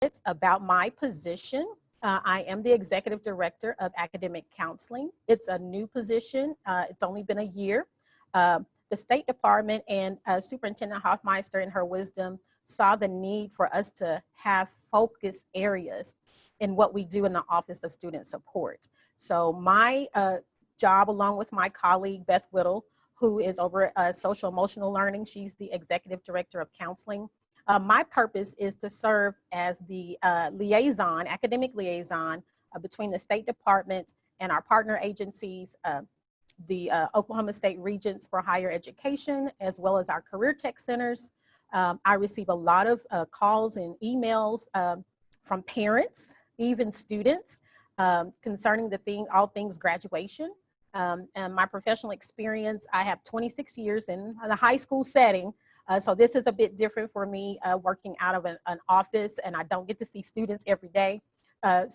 bit about my position. I am the Executive Director of Academic Counseling. It's a new position. It's only been a year. The State Department and Superintendent Hoffmeister, in her wisdom, saw the need for us to have focus areas in what we do in the Office of Student Support. So my job, along with my colleague, Beth Whittle, who is over social emotional learning, she's the Executive Director of Counseling. My purpose is to serve as the liaison, academic liaison between the State Department and our partner agencies, the Oklahoma State Regents for Higher Education, as well as our career tech centers. I receive a lot of calls and emails from parents, even students, concerning all things graduation. And my professional experience, I have 26 years in the high school setting. So this is a bit different for me, working out of an office, and I don't get to see students every day. But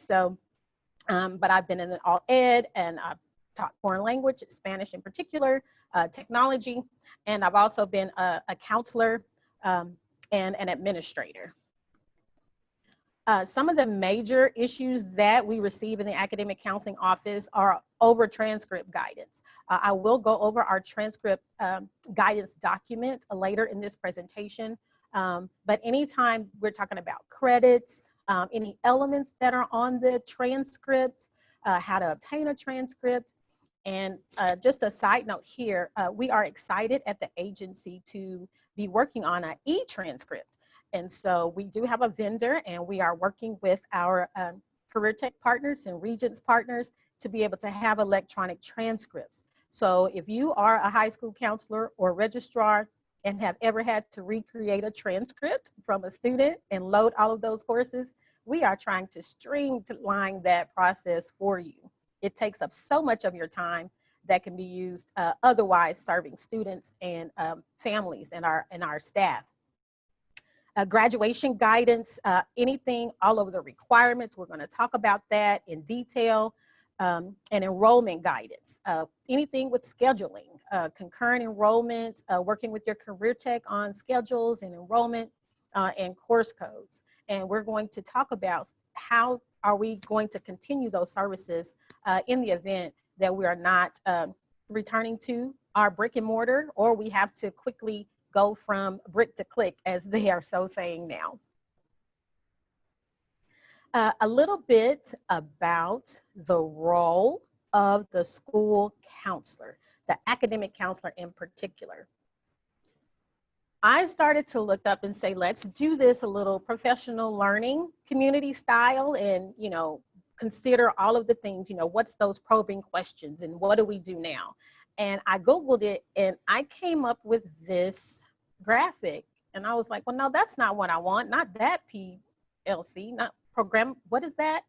I've been in an all ed, and I've taught foreign language, Spanish in particular, technology, and I've also been a counselor and an administrator. Some of the major issues that we receive in the Academic Counseling Office are over transcript guidance. I will go over our transcript guidance document later in this presentation, but anytime we're talking about credits, any elements that are on the transcript, how to obtain a transcript, and just a side note here, we are excited at the agency to be working on an e-transcript. And so we do have a vendor, and we are working with our career tech partners and Regents partners to be able to have electronic transcripts. So if you are a high school counselor or registrar and have ever had to recreate a transcript from a student and load all of those courses, we are trying to streamline that process for you. It takes up so much of your time that can be used otherwise serving students and families and our staff. Graduation guidance, anything, all over the requirements. We're going to talk about that in detail, and enrollment guidance. Anything with scheduling, concurrent enrollment, working with your career tech on schedules and enrollment and course codes. And we're going to talk about how are we going to continue those services in the event that we are not returning to our brick and mortar, or we have to quickly go from brick to click, as they are so saying now. A little bit about the role of the school counselor, the academic counselor in particular. I started to look up and say, let's do this a little professional learning community style, and, you know, consider all of the things, you know, what's those probing questions and what do we do now? And I Googled it, and I came up with this graphic, and I was like, well, no, that's not what I want. Not that PLC, not program. What is that?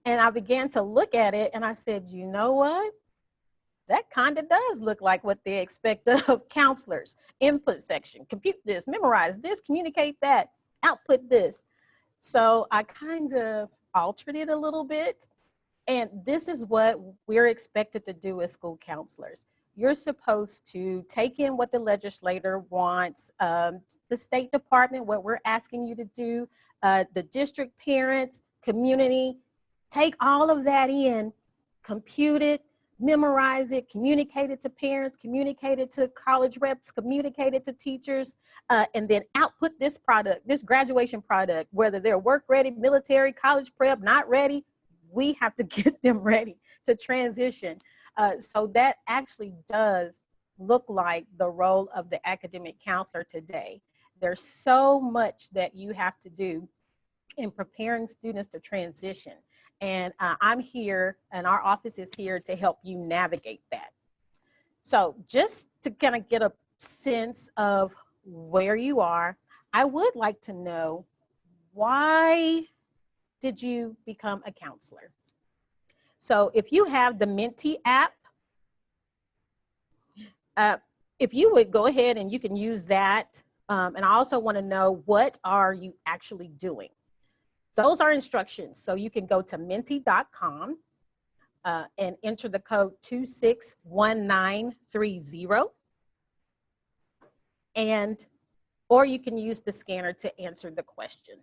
And I began to look at it, and I said, you know what? That kind of does look like what they expect of counselors. Input section, compute this, memorize this, communicate that, output this. So I kind of altered it a little bit. And this is what we're expected to do as school counselors. You're supposed to take in what the legislator wants, the State Department, what we're asking you to do, the district parents, community, take all of that in, compute it, memorize it, communicate it to parents, communicate it to college reps, communicate it to teachers, and then output this product, this graduation product, whether they're work ready, military, college prep, not ready, we have to get them ready to transition. So that actually does look like the role of the academic counselor today. There's so much that you have to do in preparing students to transition. And I'm here, and our office is here to help you navigate that. So just to kind of get a sense of where you are, I would like to know, why did you become a counselor? So if you have the Menti app, if you would go ahead and you can use that. And I also want to know, what are you actually doing? Those are instructions. So you can go to menti.com and enter the code 261930. Or you can use the scanner to answer the question.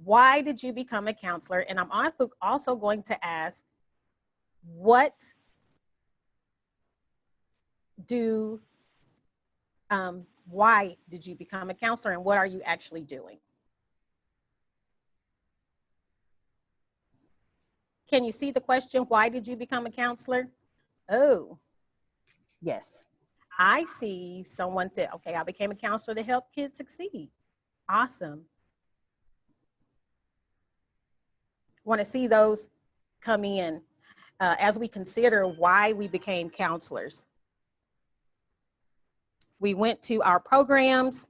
why did you become a counselor? And I'm also going to ask, what do, why did you become a counselor and what are you actually doing? Can you see the question? Why did you become a counselor? Oh, Yes. I see someone said, okay, I became a counselor to help kids succeed. Awesome. Want to see those come in as we consider why we became counselors. We went to our programs.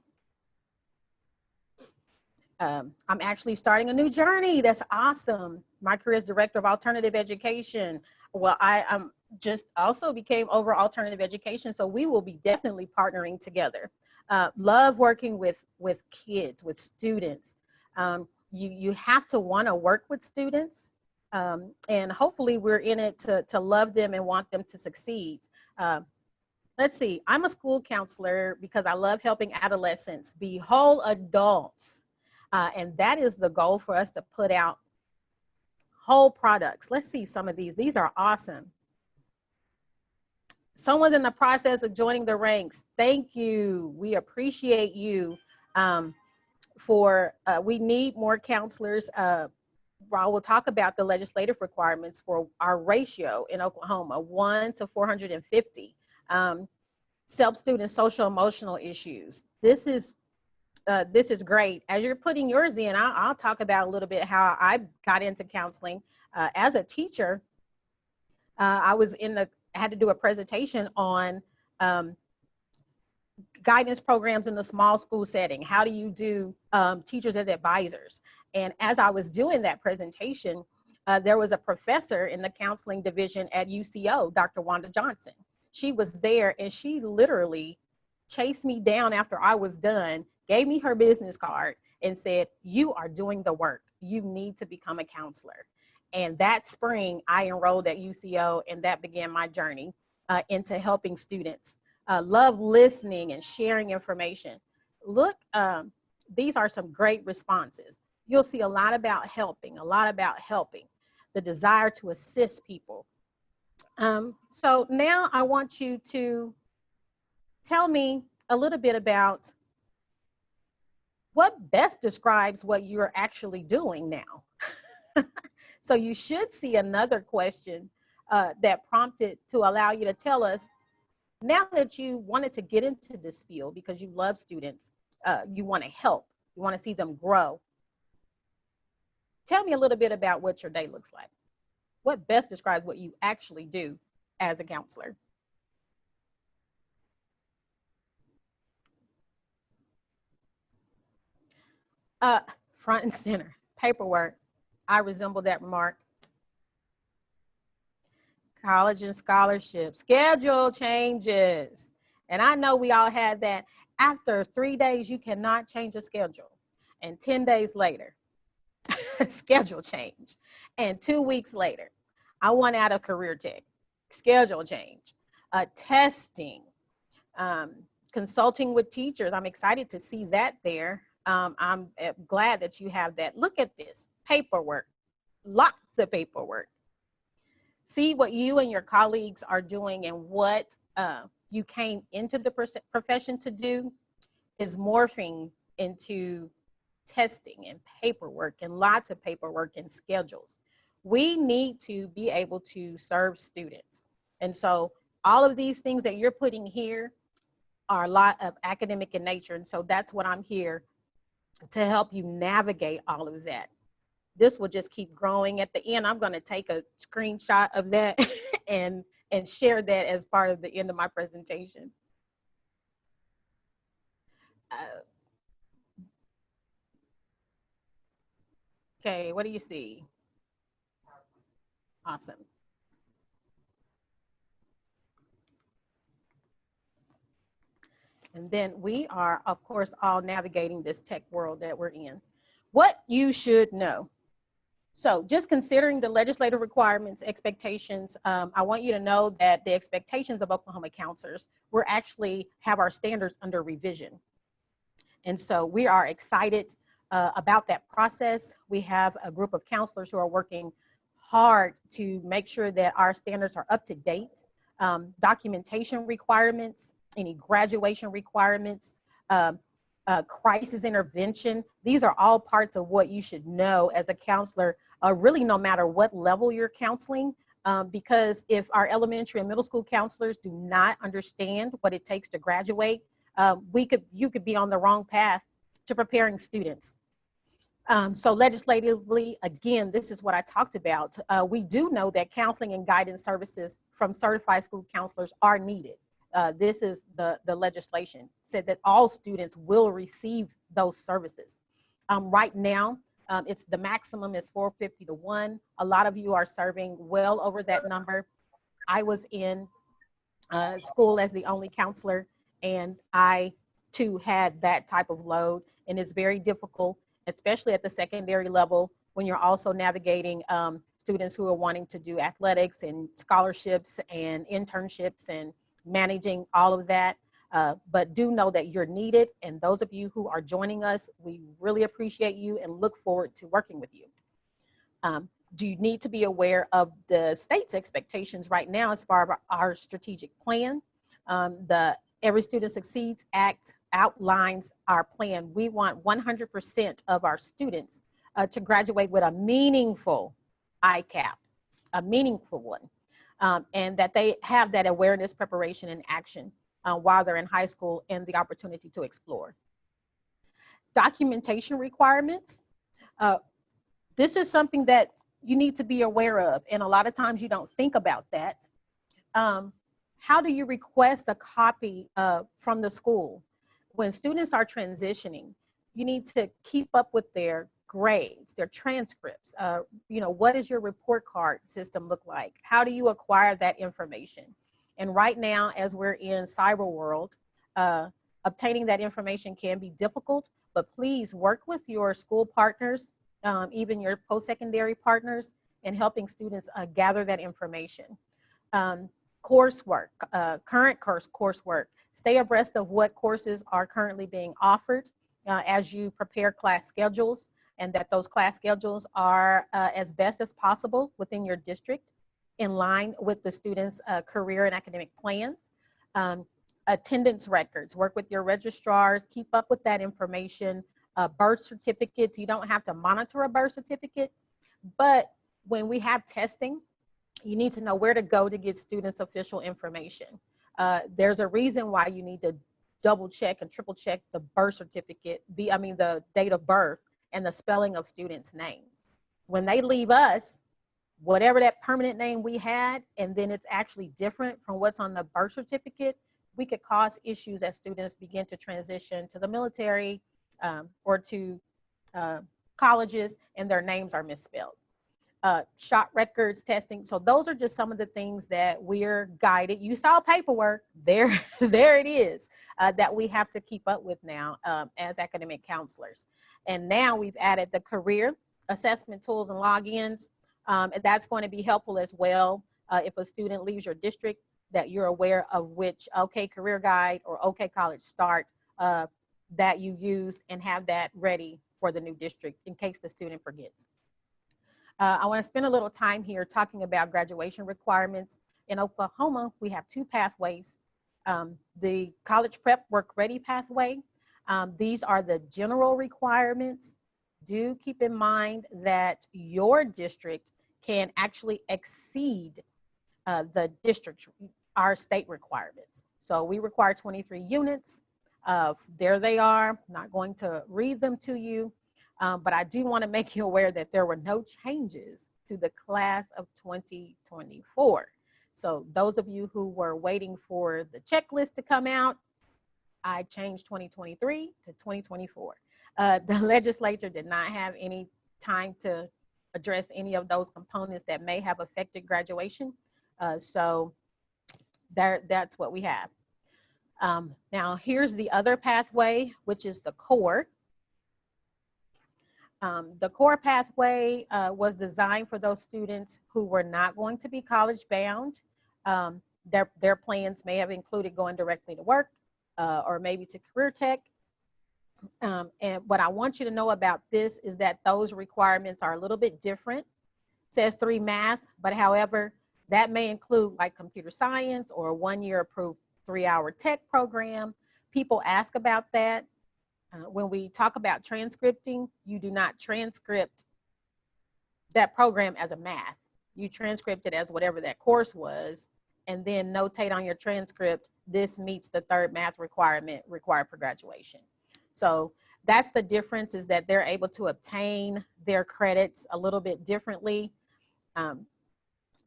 I'm actually starting a new journey. That's awesome. My career as director of alternative education. Well, I just also became over alternative education. So we will be definitely partnering together. Love working with kids, with students. You have to want to work with students. And hopefully we're in it to love them and want them to succeed. Let's see, I'm a school counselor because I love helping adolescents be whole adults. And that is the goal for us to put out whole products. Let's see some of these. These are awesome. Someone's in the process of joining the ranks. Thank you. We appreciate you. We need more counselors. We'll talk about the legislative requirements for our ratio in Oklahoma, 1 to 450. Self-student social emotional issues. This is great. As you're putting yours in, I'll talk about a little bit how I got into counseling. As a teacher, I had to do a presentation on guidance programs in the small school setting. How do you do teachers as advisors? And as I was doing that presentation, there was a professor in the counseling division at UCO, Dr. Wanda Johnson. She was there and she literally chased me down after I was done, gave me her business card and said, you are doing the work. You need to become a counselor. And that spring I enrolled at UCO and that began my journey into helping students. Love listening and sharing information. Look, these are some great responses. You'll see a lot about helping, the desire to assist people. So now I want you to tell me a little bit about what best describes what you're actually doing now. So you should see another question that prompted to allow you to tell us, now that you wanted to get into this field because you love students, you want to help, you want to see them grow. Tell me a little bit about what your day looks like. What best describes what you actually do as a counselor? Front and center, paperwork. I resemble that remark. College and scholarship, schedule changes. And I know we all had that. After 3 days, you cannot change a schedule. And 10 days later, schedule change. And 2 weeks later, I want out of career tech, schedule change. Testing, consulting with teachers. I'm excited to see that there. I'm glad that you have that. Look at this, paperwork, lots of paperwork. See what you and your colleagues are doing and what you came into the profession to do is morphing into testing and paperwork and lots of paperwork and schedules. We need to be able to serve students. And so all of these things that you're putting here are a lot of academic in nature. And so that's what I'm here to help you navigate all of that. This will just keep growing. At the end, I'm going to take a screenshot of that and share that as part of the end of my presentation. Okay, what do you see? Awesome. And then we are, of course, all navigating this tech world that we're in. What you should know. So just considering the legislative requirements, expectations, I want you to know that the expectations of Oklahoma counselors, we're actually have our standards under revision. And so we are excited about that process. We have a group of counselors who are working hard to make sure that our standards are up to date. Documentation requirements, any graduation requirements, crisis intervention. These are all parts of what you should know as a counselor, really no matter what level you're counseling. Because if our elementary and middle school counselors do not understand what it takes to graduate, you could be on the wrong path to preparing students. So legislatively, again, this is what I talked about. We do know that counseling and guidance services from certified school counselors are needed. This is the legislation said that all students will receive those services. Right now, it's the maximum is 450 to 1. A lot of you are serving well over that number. I was in school as the only counselor, and I too had that type of load, and it's very difficult, especially at the secondary level when you're also navigating students who are wanting to do athletics and scholarships and internships and managing all of that. But do know that you're needed, and those of you who are joining us, we really appreciate you and look forward to working with you. Do you need to be aware of the state's expectations right now as far as our strategic plan? The Every Student Succeeds Act outlines our plan. We want 100% of our students to graduate with a meaningful ICAP, a meaningful one, and that they have that awareness, preparation, and action while they're in high school and the opportunity to explore. Documentation requirements. This is something that you need to be aware of, and a lot of times you don't think about that. How do you request a copy from the school? When students are transitioning, you need to keep up with their grades, their transcripts. What does your report card system look like? How do you acquire that information? And right now, as we're in cyber world, obtaining that information can be difficult, but please work with your school partners, even your post-secondary partners, in helping students gather that information. Coursework, current coursework. Stay abreast of what courses are currently being offered as you prepare class schedules, and that those class schedules are as best as possible within your district, in line with the students' career and academic plans. Attendance records, work with your registrars, keep up with that information. Birth certificates, you don't have to monitor a birth certificate, but when we have testing, you need to know where to go to get students' official information. There's a reason why you need to double check and triple check the birth certificate, the date of birth and the spelling of students' names. When they leave us, whatever that permanent name we had, and then it's actually different from what's on the birth certificate, we could cause issues as students begin to transition to the military or to colleges and their names are misspelled. Shot records testing. So those are just some of the things that we're guided. You saw paperwork there, there it is, that we have to keep up with now as academic counselors. And now we've added the career assessment tools and logins. And that's going to be helpful as well. If a student leaves your district, that you're aware of which OK Career Guide or OK College Start that you used, and have that ready for the new district in case the student forgets. I want to spend a little time here talking about graduation requirements. In Oklahoma, we have two pathways. The College Prep Work Ready pathway. These are the general requirements. Do keep in mind that your district can actually exceed the district, our state requirements. So we require 23 units. There they are. I'm not going to read them to you. But I do want to make you aware that there were no changes to the class of 2024. So those of you who were waiting for the checklist to come out, I changed 2023 to 2024. The legislature did not have any time to address any of those components that may have affected graduation. So that's what we have. Now here's the other pathway, which is the core. The core pathway was designed for those students who were not going to be college bound. Their plans may have included going directly to work or maybe to career tech. And what I want you to know about this is that those requirements are a little bit different. It says 3 math, but however, that may include like computer science or a 1-year approved 3-hour tech program. People ask about that. When we talk about transcripting, you do not transcript that program as a math. You transcript it as whatever that course was, and then notate on your transcript, this meets the 3rd math requirement required for graduation. So that's the difference, is that they're able to obtain their credits a little bit differently.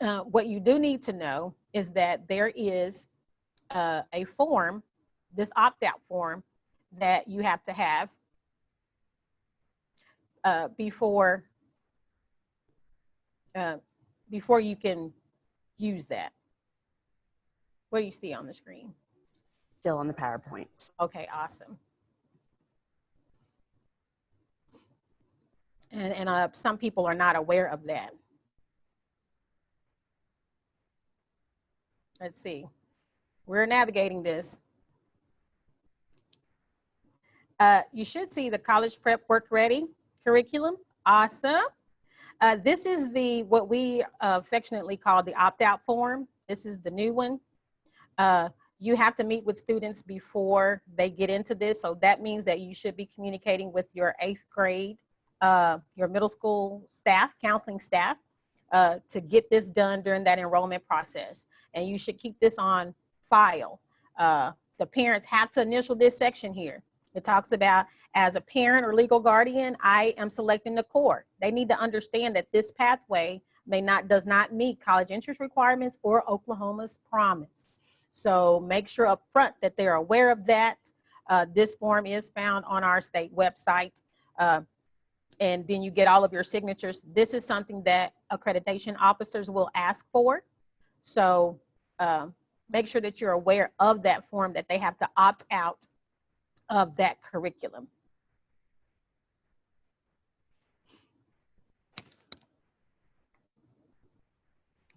What you do need to know is that there is a form, this opt-out form, that you have to have before you can use that. What do you see on the screen? Still on the PowerPoint. Okay, awesome. And some people are not aware of that. Let's see. We're navigating this. You should see the College Prep Work Ready curriculum. Awesome. This is what we affectionately call the opt-out form. This is the new one. You have to meet with students before they get into this. So that means that you should be communicating with your 8th grade, your middle school staff, counseling staff, to get this done during that enrollment process. And you should keep this on file. The parents have to initial this section here. It talks about, as a parent or legal guardian, I am selecting the core. They need to understand that this pathway does not meet college entrance requirements or Oklahoma's promise. So make sure up front that they're aware of that. This form is found on our state website. And then you get all of your signatures. This is something that accreditation officers will ask for. So make sure that you're aware of that form, that they have to opt out of that curriculum.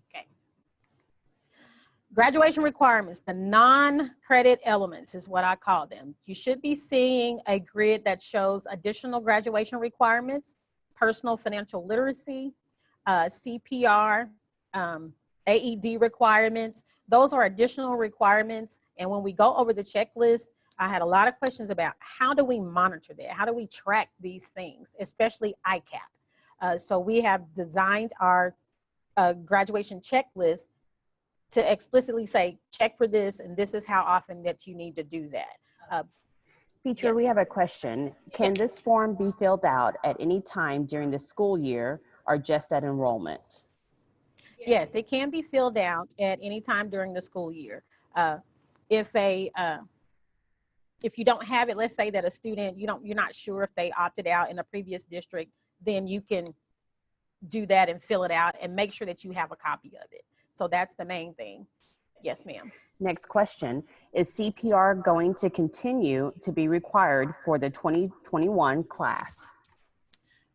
Okay. Graduation requirements, the non-credit elements is what I call them. You should be seeing a grid that shows additional graduation requirements, personal financial literacy, CPR, AED requirements. Those are additional requirements. And when we go over the checklist, I had a lot of questions about how do we monitor that? How do we track these things, especially ICAP? So we have designed our graduation checklist to explicitly say, check for this, and this is how often that you need to do that. Petra, Yes. we have a question. Can this form be filled out at any time during the school year or just at enrollment? Yes, it can be filled out at any time during the school year. If you don't have it, let's say that a student, you're not sure if they opted out in a previous district, then you can do that and fill it out and make sure that you have a copy of it. So that's the main thing. Yes, ma'am. Next question. Is CPR going to continue to be required for the 2021 class?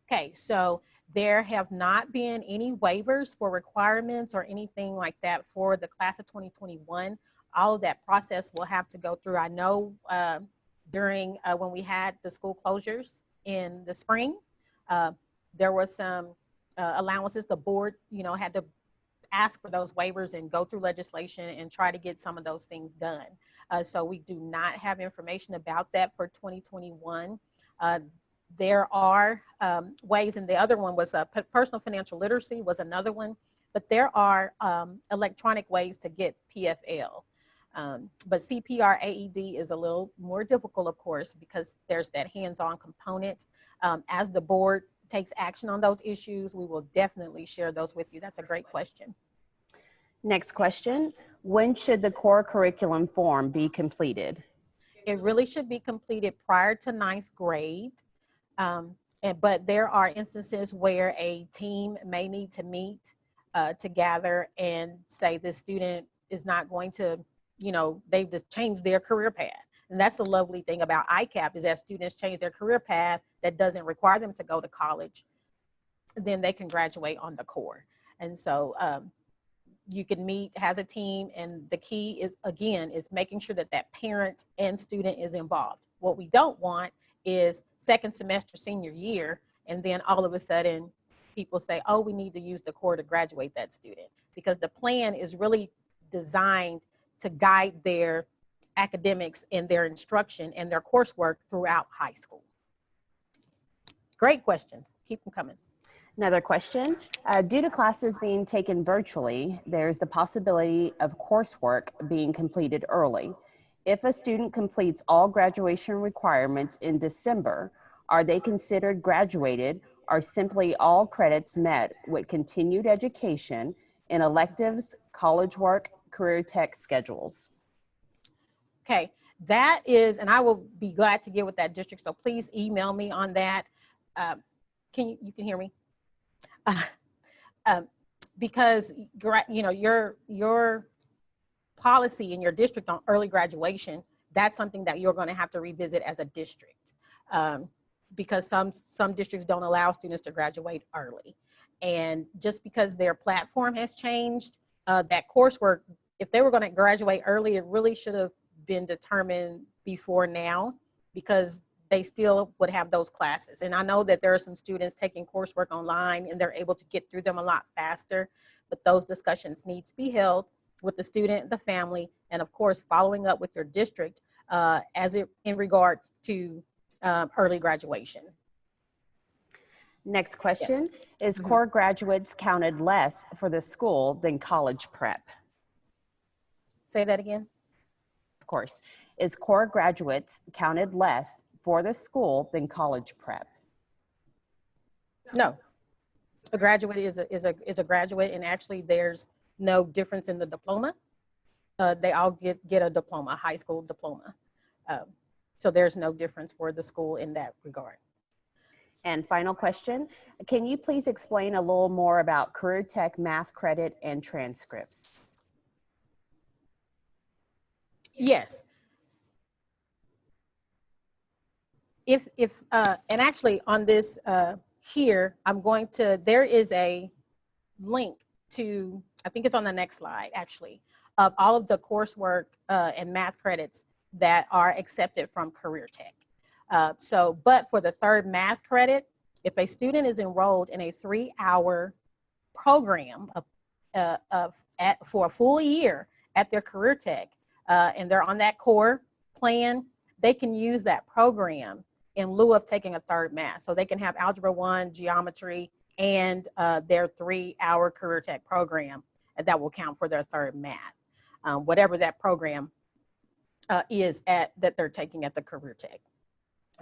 Okay, so there have not been any waivers for requirements or anything like that for the class of 2021. All of that process will have to go through. I know during when we had the school closures in the spring, there was some allowances. The board, had to ask for those waivers and go through legislation and try to get some of those things done. So we do not have information about that for 2021. There are ways, and the other one was personal financial literacy was another one, but there are electronic ways to get PFL. But CPR AED is a little more difficult, of course, because there's that hands-on component. As the board takes action on those issues, we will definitely share those with you. That's a great question. Next question. When should the core curriculum form be completed? It really should be completed prior to 9th grade. But there are instances where a team may need to meet together and say the student is not going to, they've just changed their career path. And that's the lovely thing about ICAP, is that students change their career path that doesn't require them to go to college, then they can graduate on the core. And so you can meet as a team, and the key is, again, is making sure that that parent and student is involved. What we don't want is second semester senior year, and then all of a sudden people say, oh, we need to use the core to graduate that student, because the plan is really designed to guide their academics and their instruction and their coursework throughout high school. Great questions. Keep them coming. Another question. Due to classes being taken virtually, there's the possibility of coursework being completed early. If a student completes all graduation requirements in December, are they considered graduated, or simply all credits met with continued education in electives, college work, career tech schedules? Okay, that is, and I will be glad to get with that district, so please email me on that. You can hear me? Because you know, your policy in your district on early graduation, that's something that you're going to have to revisit as a district, because some districts don't allow students to graduate early. And just because their platform has changed, that coursework, if they were going to graduate early, it really should have been determined before now, because they still would have those classes. And I know that there are some students taking coursework online and they're able to get through them a lot faster, but those discussions need to be held with the student, the family, and of course, following up with your district in regard to early graduation. Next question. Yes. Is core graduates counted less for the school than college prep? Say that again. Of course. Is core graduates counted less for the school than college prep? No. A graduate is a graduate, and actually there's no difference in the diploma. They all get a diploma, a high school diploma. So there's no difference for the school in that regard. And final question, can you please explain a little more about career tech math credit and transcripts? Yes. And actually on this here, there is a link to, I think it's on the next slide actually, of all of the coursework and math credits that are accepted from Career Tech. But for the third math credit, if a student is enrolled in a 3-hour program for a full year at their Career Tech, and they're on that core plan, they can use that program in lieu of taking a third math. So they can have Algebra 1, Geometry, and their 3-hour Career Tech program, and that will count for their third math. Whatever that program is that they're taking at the Career Tech.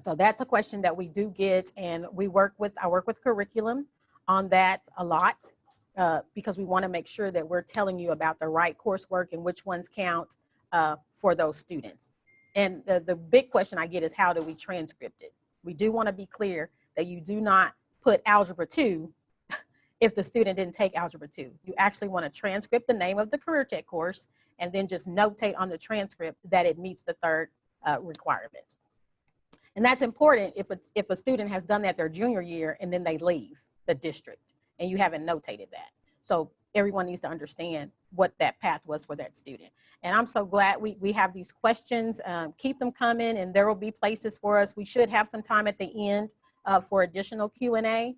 So that's a question that we do get, and I work with curriculum on that a lot, because we want to make sure that we're telling you about the right coursework and which ones count for those students. And the big question I get is, how do we transcript it? We do want to be clear that you do not put Algebra 2 if the student didn't take Algebra 2. You actually want to transcript the name of the Career Tech course and then just notate on the transcript that it meets the third requirement. And that's important if a student has done that their junior year and then they leave the district and you haven't notated that. So everyone needs to understand what that path was for that student. And I'm so glad we have these questions. Keep them coming, and there will be places for us. We should have some time at the end for additional Q&A.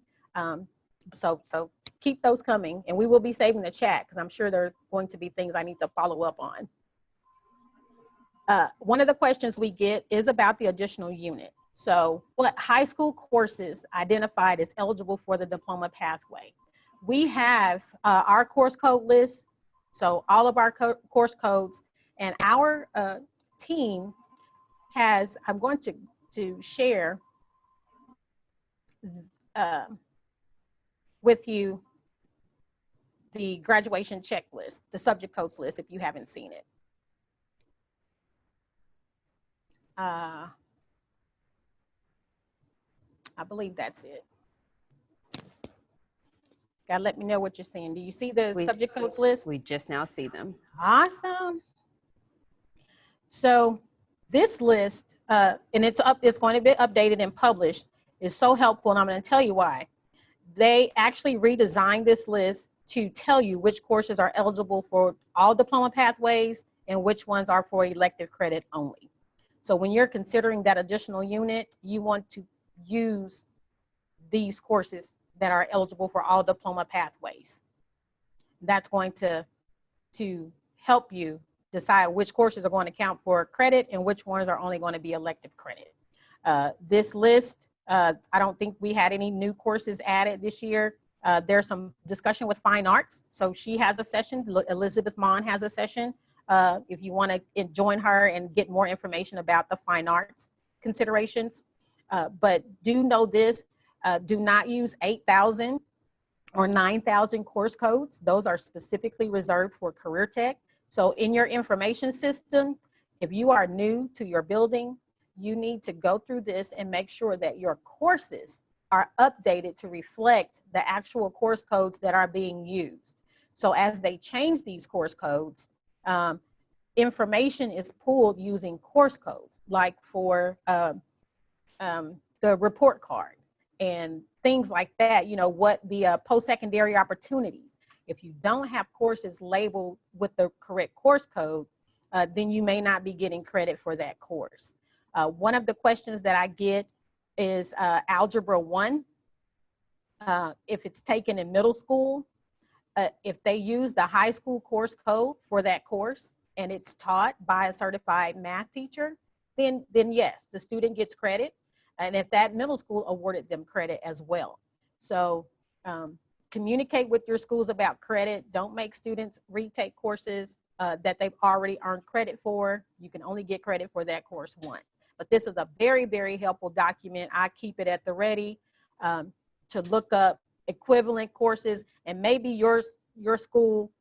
So keep those coming, and we will be saving the chat because I'm sure there are going to be things I need to follow up on. One of the questions we get is about the additional unit. So what high school courses identified as eligible for the diploma pathway? We have our course code list, so all of our course codes, and our team has, I'm going to share with you the graduation checklist, the subject codes list, if you haven't seen it. I believe that's it. Gotta let me know what you're seeing. Do you see the subject codes list? We just now see them. Awesome. So this list, and it's going to be updated and published, is so helpful, and I'm going to tell you why. They actually redesigned this list to tell you which courses are eligible for all diploma pathways and which ones are for elective credit only. So when you're considering that additional unit, you want to use these courses that are eligible for all diploma pathways. That's going to help you decide which courses are going to count for credit and which ones are only going to be elective credit. This list, I don't think we had any new courses added this year. There's some discussion with fine arts. So she has a session, Elizabeth Mon has a session. If you want to join her and get more information about the fine arts considerations. But do know this, do not use 8,000 or 9,000 course codes. Those are specifically reserved for career tech. So in your information system, if you are new to your building, you need to go through this and make sure that your courses are updated to reflect the actual course codes that are being used. So as they change these course codes, information is pulled using course codes, like for the report card and things like that, you know, what the post-secondary opportunities. If you don't have courses labeled with the correct course code, then you may not be getting credit for that course. One of the questions that I get is Algebra 1. If it's taken in middle school, if they use the high school course code for that course and it's taught by a certified math teacher, then yes, the student gets credit. And if that middle school awarded them credit as well. So communicate with your schools about credit. Don't make students retake courses that they've already earned credit for. You can only get credit for that course once. But this is a very, very helpful document. I keep it at the ready to look up equivalent courses, and maybe your school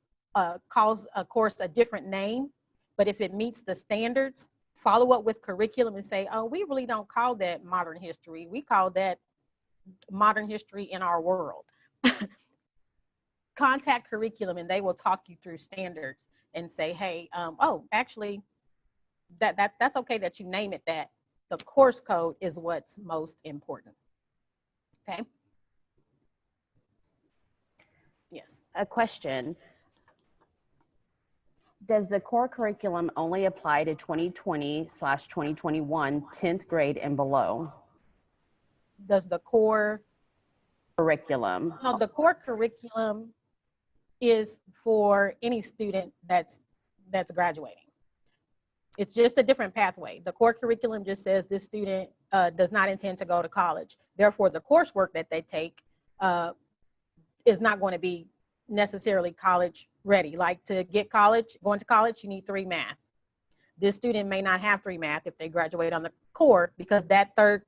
calls a course a different name, but if it meets the standards, follow up with curriculum and say, oh, we really don't call that modern history. We call that modern history in our world. Contact curriculum and they will talk you through standards and say, hey, oh, actually, that's okay that you name it that. The course code is what's most important. Okay. Yes. A question. Does the core curriculum only apply to 2020/2021 10th grade and below? Does the core Curriculum. No, the core curriculum is for any student that's graduating. It's just a different pathway. The core curriculum just says this student does not intend to go to college. Therefore, the coursework that they take is not going to be necessarily college ready. Like to get going to college, you need 3 math. This student may not have 3 math if they graduate on the core, because that third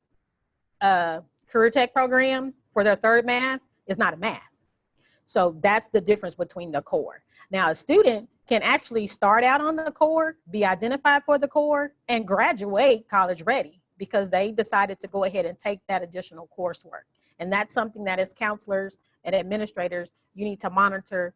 career tech program for their third math is not a math. So that's the difference between the core. Now, a student can actually start out on the core, be identified for the core, and graduate college ready because they decided to go ahead and take that additional coursework. And that's something that as counselors and administrators, you need to monitor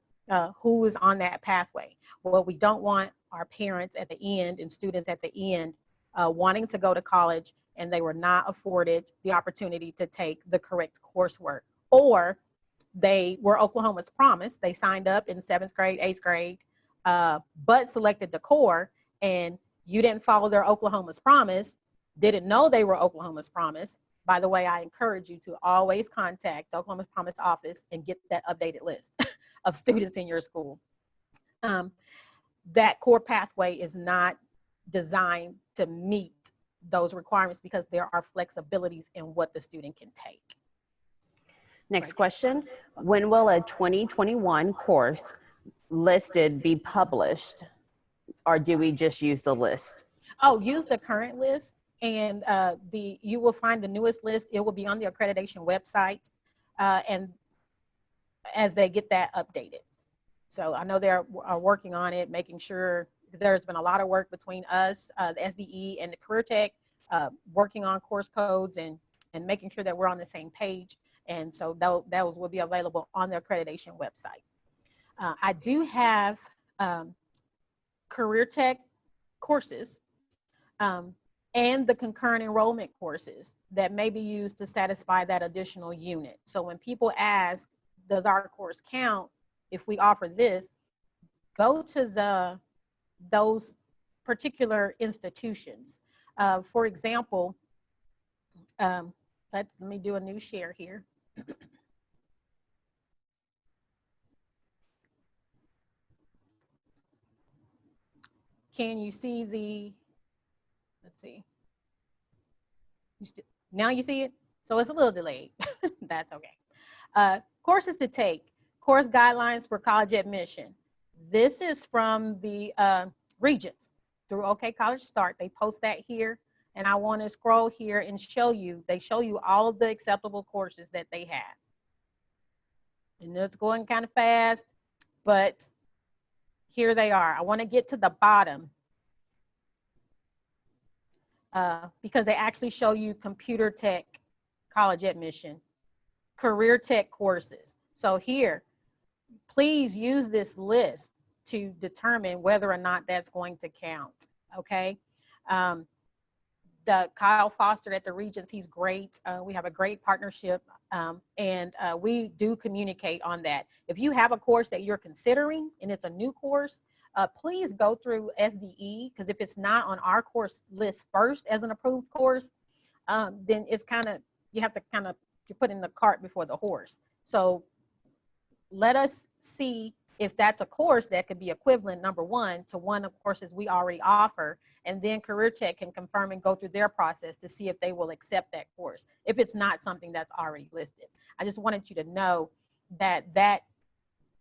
who is on that pathway. What we don't want are parents at the end and students at the end wanting to go to college and they were not afforded the opportunity to take the correct coursework, or they were Oklahoma's promise. They signed up in 7th grade, 8th grade, but selected the core, and you didn't follow their Oklahoma's promise, didn't know they were Oklahoma's promise. By the way, I encourage you to always contact the Oklahoma's Promise office and get that updated list of students in your school. That core pathway is not designed to meet those requirements because there are flexibilities in what the student can take. Next question. When will a 2021 course listed be published, or do we just use the list? Oh, use the current list, and you will find the newest list. It will be on the accreditation website, and as they get that updated. So I know they're working on it, making sure. There's been a lot of work between us, the SDE, and the Career Tech, working on course codes and making sure that we're on the same page. And so those will be available on the accreditation website. I do have Career Tech courses and the concurrent enrollment courses that may be used to satisfy that additional unit. So when people ask, does our course count if we offer this, go to those particular institutions. For example, let me do a new share here. Can you see the, let's see. Now you see it? So it's a little delayed. That's okay. Courses to take, course guidelines for college admission. This is from the Regents through OK College Start. They post that here. And I want to scroll here and show you, they show you all of the acceptable courses that they have. And it's going kind of fast, but here they are. I want to get to the bottom because they actually show you computer tech college admission, career tech courses. So here, please use this list to determine whether or not that's going to count, okay? The Kyle Foster at the Regents, he's great. We have a great partnership, and we do communicate on that. If you have a course that you're considering and it's a new course, please go through SDE, because if it's not on our course list first as an approved course, then it's kind of, you have to kind of, you're putting the cart before the horse. So let us see if that's a course that could be equivalent, number one, to one of the courses we already offer, and then Career Tech can confirm and go through their process to see if they will accept that course, if it's not something that's already listed. I just wanted you to know that that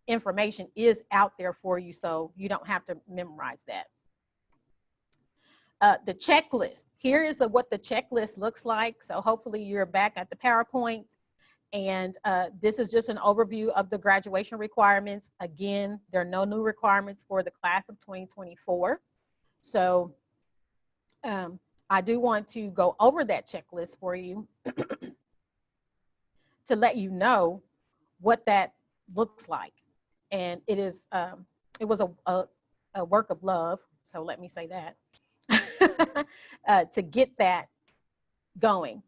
information is out there for you, so you don't have to memorize that. The checklist. Here is what the checklist looks like. So hopefully you're back at the PowerPoint. And this is just an overview of the graduation requirements. Again, there are no new requirements for the class of 2024. So I do want to go over that checklist for you to let you know what that looks like. And it is, it was a work of love. So let me say that to get that going.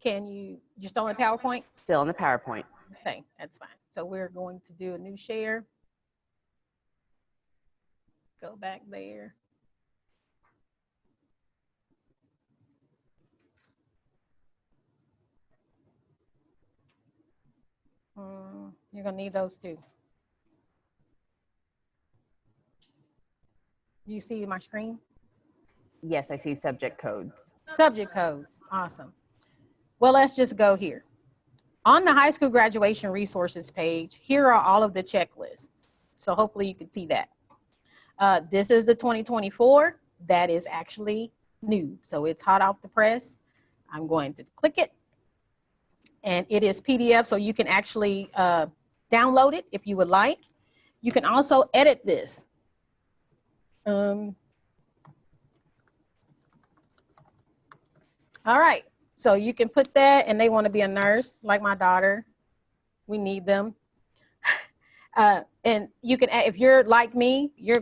Can you just on the PowerPoint? Still on the PowerPoint. Okay, that's fine. So we're going to do a new share. Go back there. You're gonna need those too. Do you see my screen? Yes, I see subject codes. Subject codes, awesome. Well, let's just go here. On the high school graduation resources page, here are all of the checklists. So hopefully you can see that. This is the 2024. That is actually new. So it's hot off the press. I'm going to click it. And it is PDF, so you can actually download it if you would like. You can also edit this. All right. So you can put that, and they want to be a nurse, like my daughter. We need them. And you can, if you're like me, you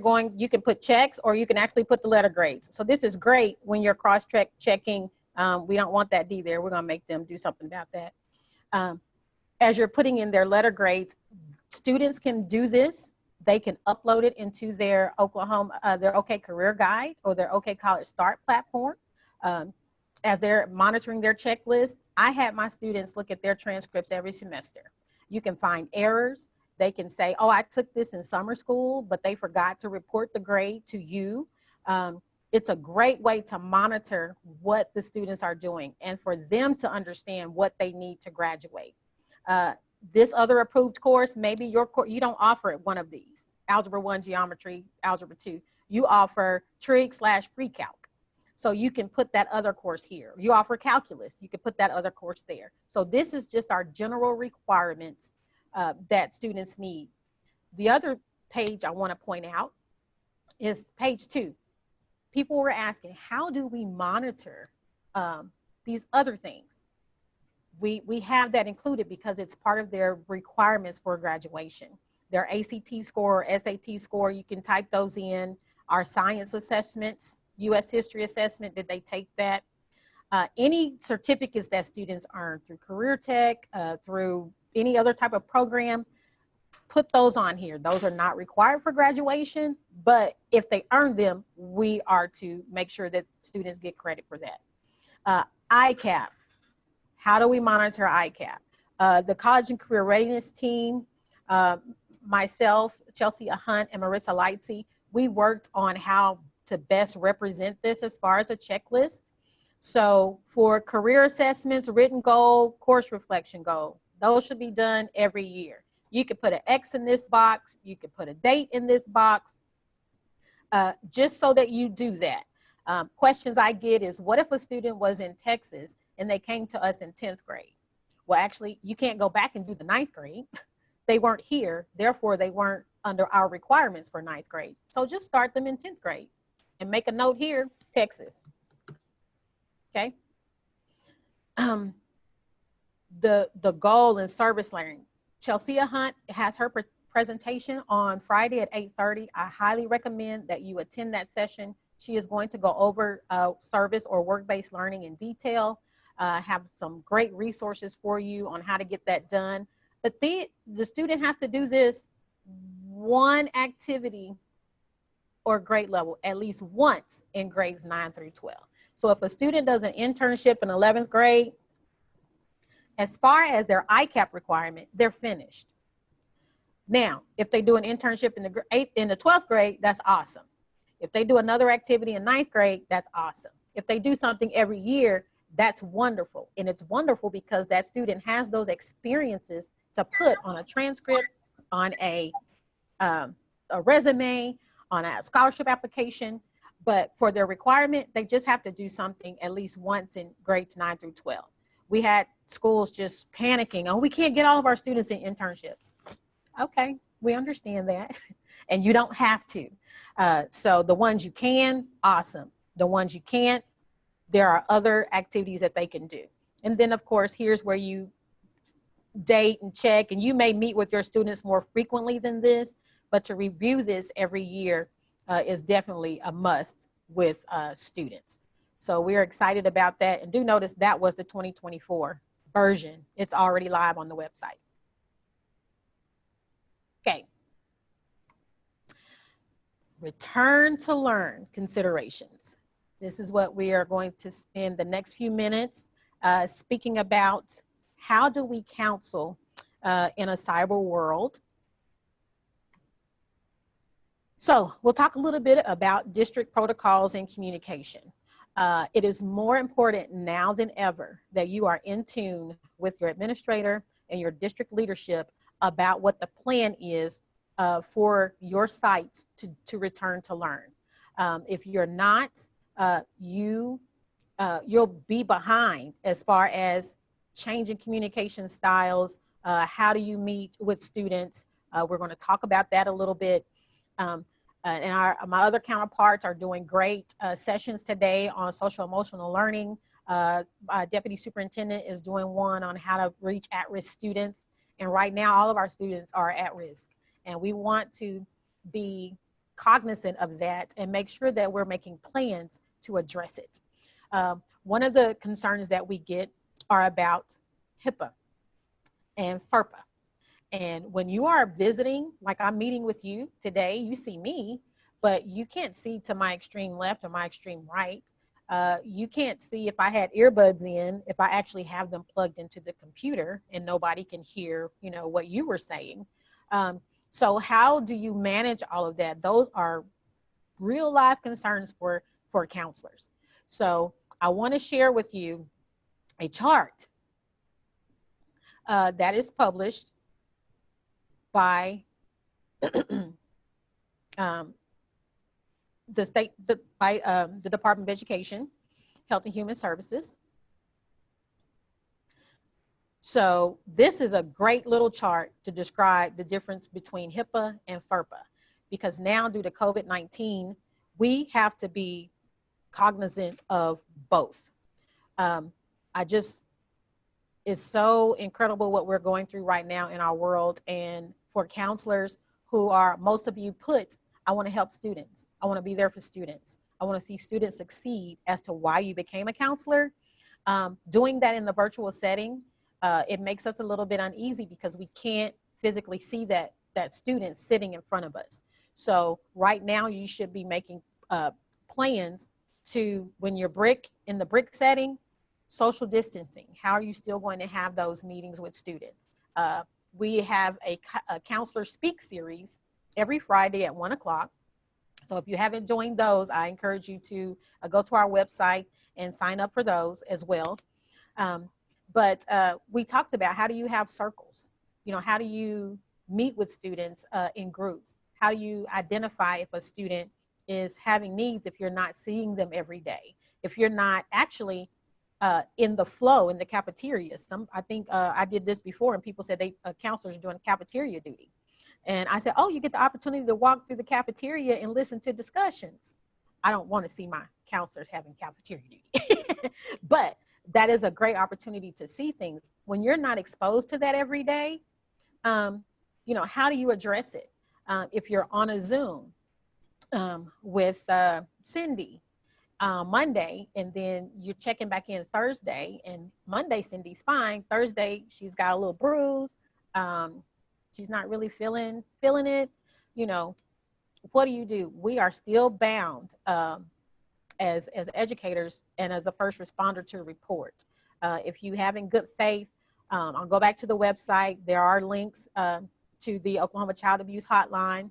can put checks, or you can actually put the letter grades. So this is great when you're cross-checking. We don't want that D there. We're going to make them do something about that. As you're putting in their letter grades, students can do this. They can upload it into their their OK Career Guide or their OK College Start platform. As they're monitoring their checklist, I had my students look at their transcripts every semester. You can find errors. They can say, oh, I took this in summer school, but they forgot to report the grade to you. It's a great way to monitor what the students are doing and for them to understand what they need to graduate. This other approved course, maybe you don't offer one of these, Algebra 1, Geometry, Algebra 2. You offer Trig/Pre-Calc. So you can put that other course here. You offer calculus, you can put that other course there. So this is just our general requirements that students need. The other page I want to point out is page 2. People were asking, how do we monitor these other things? We have that included because it's part of their requirements for graduation. Their ACT score or SAT score, you can type those in. Our science assessments, U.S. history assessment, did they take that? Any certificates that students earn through Career Tech, through any other type of program, put those on here. Those are not required for graduation, but if they earn them, we are to make sure that students get credit for that. ICAP, how do we monitor ICAP? The College and Career Readiness team, myself, Chelsea Hunt, and Marissa Lightsey, we worked on how to best represent this as far as a checklist. So for career assessments, written goal, course reflection goal, those should be done every year. You could put an X in this box, you could put a date in this box, just so that you do that. Questions I get is, what if a student was in Texas and they came to us in 10th grade? Well, actually, you can't go back and do the 9th grade. They weren't here, therefore they weren't under our requirements for 9th grade. So just start them in 10th grade and make a note here, Texas. Okay. The goal in service learning. Chelsea Hunt has her presentation on Friday at 8:30. I highly recommend that you attend that session. She is going to go over service or work-based learning in detail, have some great resources for you on how to get that done. But the student has to do this one activity or grade level at least once in grades 9 through 12. So if a student does an internship in 11th grade, as far as their ICAP requirement, they're finished. Now, if they do an internship in the 12th grade, that's awesome. If they do another activity in 9th grade, that's awesome. If they do something every year, that's wonderful. And it's wonderful because that student has those experiences to put on a transcript, on a resume, on a scholarship application. But for their requirement, they just have to do something at least once in grades 9 through 12. We had schools just panicking. Oh, we can't get all of our students in internships. Okay, we understand that. And you don't have to. So the ones you can, awesome. The ones you can't, there are other activities that they can do. And then, of course, here's where you date and check. And you may meet with your students more frequently than this, but to review this every year is definitely a must with students. So we're excited about that. And do notice that was the 2024 version. It's already live on the website. Okay. Return to learn considerations. This is what we are going to spend the next few minutes speaking about. How do we counsel in a cyber world? So we'll talk a little bit about district protocols and communication. It is more important now than ever that you are in tune with your administrator and your district leadership about what the plan is for your sites to return to learn. If you're not, you'll be behind as far as changing communication styles. How do you meet with students? We're going to talk about that a little bit. And my other counterparts are doing great sessions today on social emotional learning. Deputy Superintendent is doing one on how to reach at-risk students. And right now, all of our students are at risk. And we want to be cognizant of that and make sure that we're making plans to address it. One of the concerns that we get are about HIPAA and FERPA. And when you are visiting, like I'm meeting with you today, you see me, but you can't see to my extreme left or my extreme right. You can't see if I had earbuds in, if I actually have them plugged into the computer and nobody can hear, you know, what you were saying. So how do you manage all of that? Those are real life concerns for counselors. So I want to share with you a chart that is published by the Department of Education, Health and Human Services. So this is a great little chart to describe the difference between HIPAA and FERPA, because now due to COVID-19, we have to be cognizant of both. It's so incredible what we're going through right now in our world. And for counselors who are, most of you put, I want to help students. I want to be there for students. I want to see students succeed as to why you became a counselor. Doing that in the virtual setting, it makes us a little bit uneasy because we can't physically see that that student sitting in front of us. So right now you should be making plans to, when you're in the brick setting, social distancing. How are you still going to have those meetings with students? We have a counselor speak series every Friday at 1 o'clock. So if you haven't joined those, I encourage you to go to our website and sign up for those as well. But we talked about, how do you have circles? You know, how do you meet with students in groups? How do you identify if a student is having needs if you're not seeing them every day? If you're not actually in the flow in the cafeteria. I think I did this before, and people said counselors are doing cafeteria duty. And I said, oh, you get the opportunity to walk through the cafeteria and listen to discussions. I don't want to see my counselors having cafeteria duty. But that is a great opportunity to see things. When you're not exposed to that every day, you know, how do you address it? If you're on a Zoom with Cindy Monday, and then you're checking back in Thursday, and Monday Cindy's fine, Thursday she's got a little bruise, she's not really feeling it, you know, what do? We are still bound as educators and as a first responder to report. If you have in good faith, I'll go back to the website. There are links to the Oklahoma Child Abuse Hotline.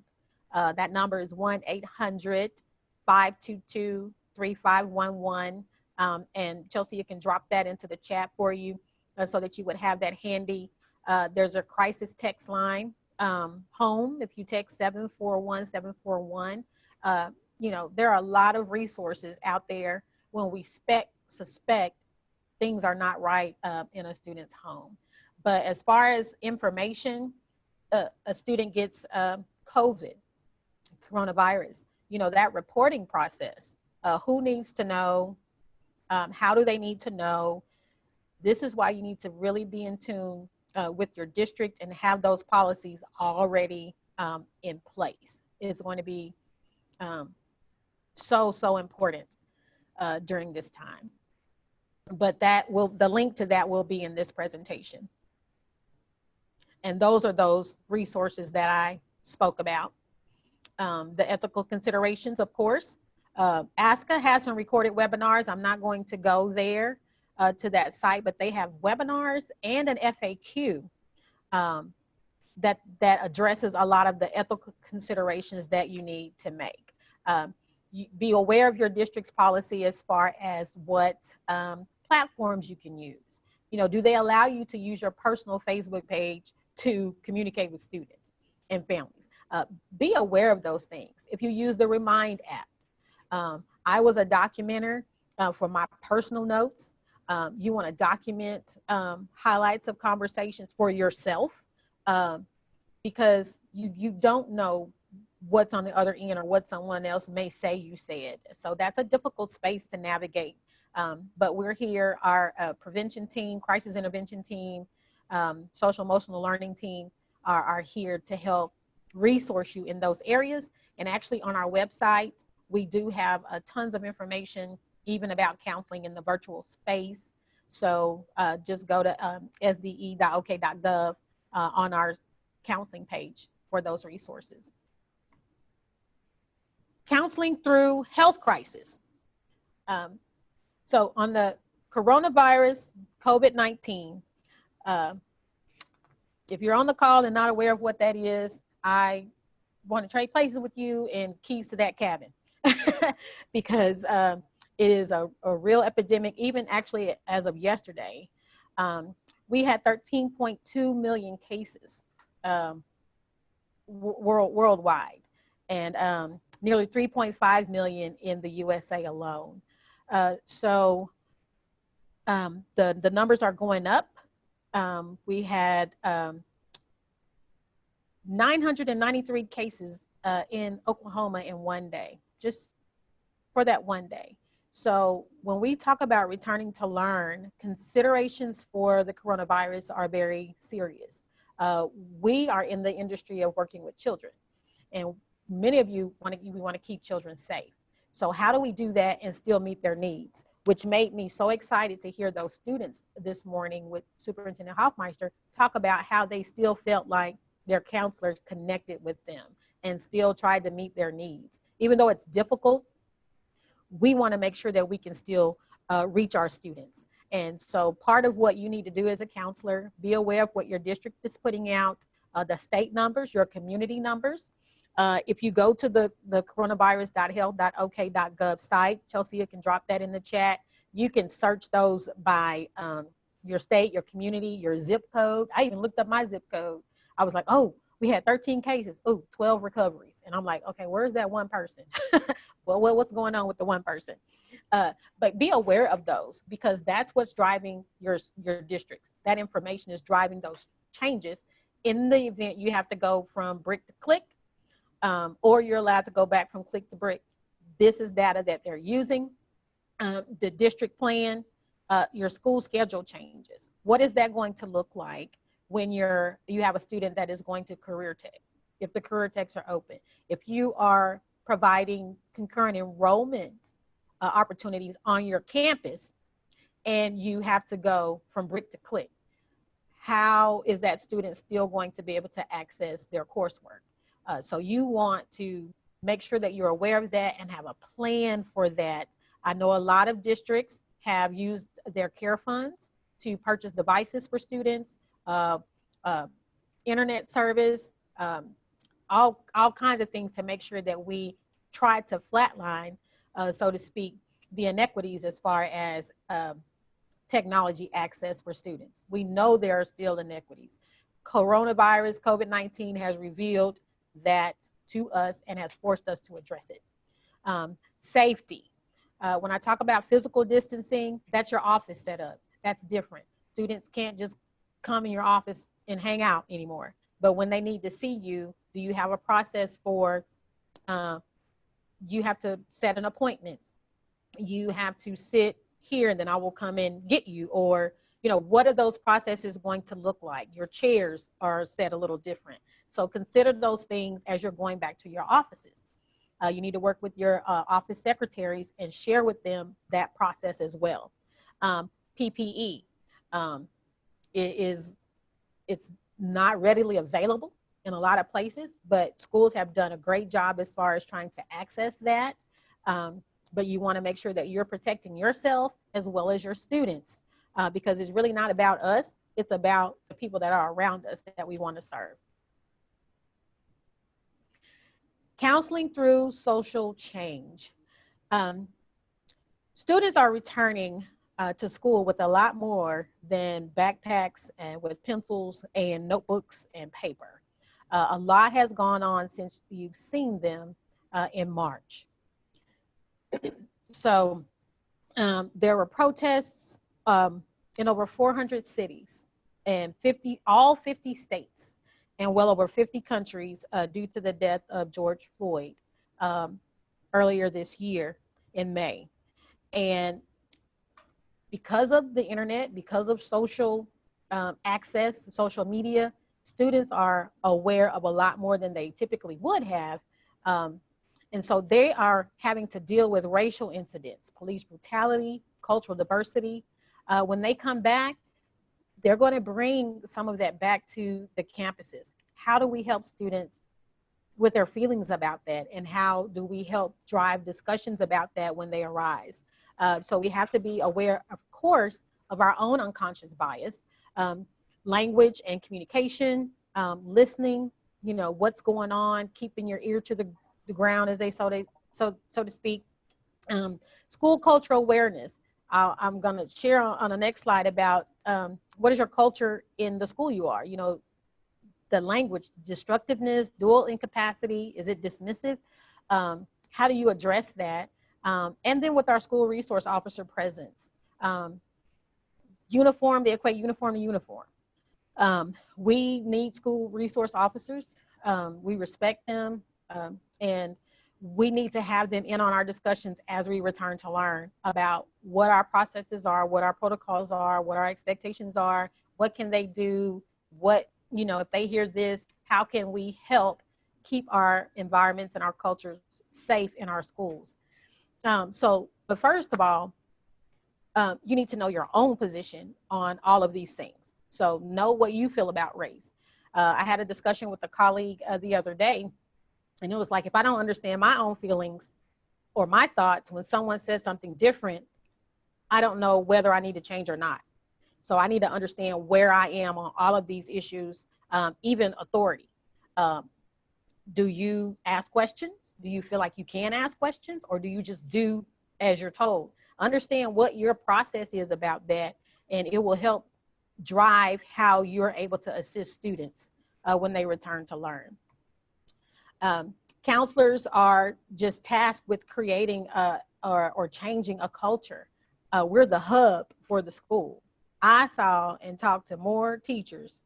That number is 1-800-522-3511. And Chelsea, you can drop that into the chat for you so that you would have that handy. There's a crisis text line, home, if you text 741-741. You know, there are a lot of resources out there when we suspect things are not right in a student's home. But as far as information, a student gets COVID, coronavirus, you know, that reporting process, who needs to know, how do they need to know? This is why you need to really be in tune with your district and have those policies already in place. It's going to be so important during this time. But the link to that will be in this presentation. And those are those resources that I spoke about. The ethical considerations, of course. ASCA has some recorded webinars. I'm not going to go there to that site, but they have webinars and an FAQ that addresses a lot of the ethical considerations that you need to make. Be aware of your district's policy as far as what platforms you can use. You know, do they allow you to use your personal Facebook page to communicate with students and families? Be aware of those things. If you use the Remind app, I was a documenter for my personal notes. You want to document highlights of conversations for yourself because you don't know what's on the other end or what someone else may say you said. So that's a difficult space to navigate. But we're here, our prevention team, crisis intervention team, social emotional learning team are here to help resource you in those areas. And actually on our website, we do have tons of information even about counseling in the virtual space. So just go to sde.ok.gov on our counseling page for those resources. Counseling through health crisis. So on the coronavirus, COVID-19, if you're on the call and not aware of what that is, I want to trade places with you and keys to that cabin because it is a real epidemic. Even actually as of yesterday, we had 13.2 million cases worldwide and nearly 3.5 million in the USA alone. So the numbers are going up. We had 993 cases in Oklahoma in one day, just for that one day. So when we talk about returning to learn, considerations for the coronavirus are very serious. We are in the industry of working with children, and many of you want to keep children safe. So how do we do that and still meet their needs? Which made me so excited to hear those students this morning with Superintendent Hoffmeister talk about how they still felt like their counselors connected with them and still tried to meet their needs. Even though it's difficult, we want to make sure that we can still reach our students. And so part of what you need to do as a counselor, be aware of what your district is putting out, the state numbers, your community numbers. If you go to the coronavirus.health.ok.gov site, Chelsea can drop that in the chat. You can search those by your state, your community, your zip code. I even looked up my zip code. I was like, oh, we had 13 cases. Oh, 12 recoveries. And I'm like, okay, where's that one person? Well, what's going on with the one person? But be aware of those, because that's what's driving your districts. That information is driving those changes. In the event you have to go from brick to click, or you're allowed to go back from click to brick, this is data that they're using. The district plan, your school schedule changes. What is that going to look like when you have a student that is going to career tech, if the career techs are open, if you are providing concurrent enrollment opportunities on your campus and you have to go from brick to click? How is that student still going to be able to access their coursework? So you want to make sure that you're aware of that and have a plan for that. I know a lot of districts have used their care funds to purchase devices for students, internet service, all kinds of things to make sure that we try to flatline, so to speak, the inequities as far as technology access for students. We know there are still inequities. Coronavirus, COVID-19 has revealed that to us and has forced us to address it. Safety. When I talk about physical distancing, that's your office setup. That's different. Students can't just come in your office and hang out anymore. But when they need to see you, do you have a process for, you have to set an appointment. You have to sit here and then I will come and get you, or, you know, what are those processes going to look like? Your chairs are set a little different. So consider those things as you're going back to your offices. You need to work with your office secretaries and share with them that process as well. PPE, it's not readily available in a lot of places, but schools have done a great job as far as trying to access that. But you want to make sure that you're protecting yourself as well as your students, because it's really not about us. It's about the people that are around us that we want to serve. Counseling through social change. Students are returning to school with a lot more than backpacks and with pencils and notebooks and paper. A lot has gone on since you've seen them in March. So there were protests in over 400 cities and all 50 states and well over 50 countries due to the death of George Floyd earlier this year in May. And because of the internet, because of social access, social media, students are aware of a lot more than they typically would have. And so they are having to deal with racial incidents, police brutality, cultural diversity. When they come back, they're going to bring some of that back to the campuses. How do we help students with their feelings about that? And how do we help drive discussions about that when they arise? So we have to be aware, of course, of our own unconscious bias, language and communication, listening, you know, what's going on, keeping your ear to the ground, as they so to speak. School cultural awareness. I'm going to share on the next slide about what is your culture in the school you are. You know, the language, destructiveness, dual incapacity, is it dismissive? How do you address that? And then with our school resource officer presence, uniform, they equate uniform to uniform. We need school resource officers. We respect them, and we need to have them in on our discussions as we return to learn about what our processes are, what our protocols are, what our expectations are, what can they do, what, you know, if they hear this, how can we help keep our environments and our cultures safe in our schools? But first of all, you need to know your own position on all of these things. So know what you feel about race. I had a discussion with a colleague the other day, and it was like, if I don't understand my own feelings or my thoughts when someone says something different, I don't know whether I need to change or not. So I need to understand where I am on all of these issues, even authority. Um, do you ask questions? Do you feel like you can ask questions, or do you just do as you're told? Understand what your process is about that, and it will help drive how you're able to assist students when they return to learn. Counselors are just tasked with creating or changing a culture. We're the hub for the school. I saw and talked to more teachers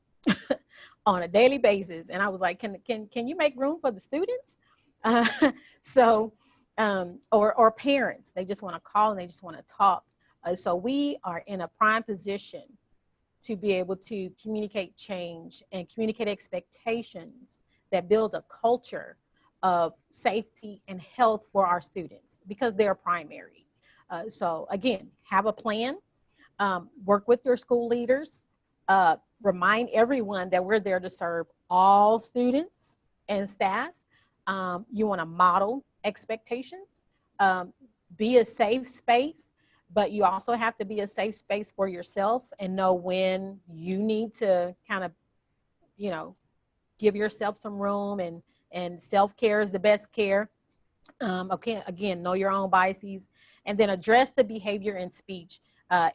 on a daily basis, and I was like, can you make room for the students? Uh, or parents, they just want to call and they just want to talk. So we are in a prime position to be able to communicate change and communicate expectations that build a culture of safety and health for our students, because they're primary. So again, have a plan, work with your school leaders, remind everyone that we're there to serve all students and staff. You want to model expectations, be a safe space, but you also have to be a safe space for yourself and know when you need to kind of, give yourself some room, and self-care is the best care. Okay, again, know your own biases, and then address the behavior and speech.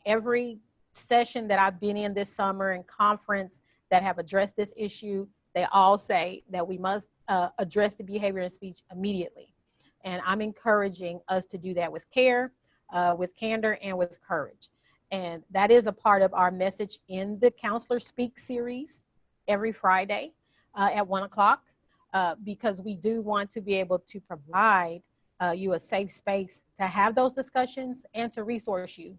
Every session that I've been in this summer and conference that have addressed this issue, they all say that we must address the behavior and speech immediately. And I'm encouraging us to do that with care, with candor, and with courage. And that is a part of our message in the Counselor Speak series every Friday at 1 o'clock, because we do want to be able to provide you a safe space to have those discussions and to resource you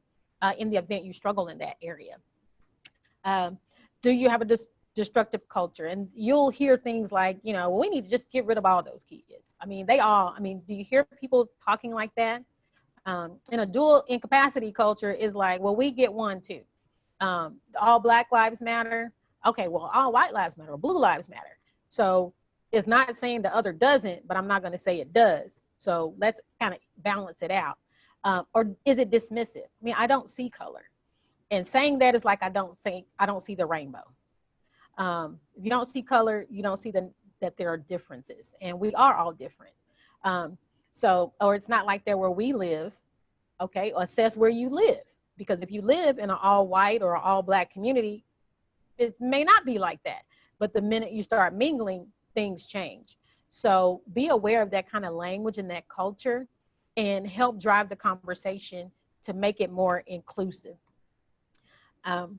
in the event you struggle in that area. Do you have a destructive culture? And you'll hear things like, well, we need to just get rid of all those kids. I mean, do you hear people talking like that? In a dual incapacity culture is like, well, we get one too. All Black lives matter. Okay, well, all white lives matter, or blue lives matter. So it's not saying the other doesn't, but I'm not going to say it does. So let's kind of balance it out. Or is it dismissive? I mean, I don't see color. And saying that is like, I don't see the rainbow. If you don't see color, you don't see that there are differences, and we are all different. Or it's not like that where we live. Okay, assess where you live, because if you live in an all white or all Black community, it may not be like that. But the minute you start mingling, things change. So be aware of that kind of language and that culture, and help drive the conversation to make it more inclusive. Now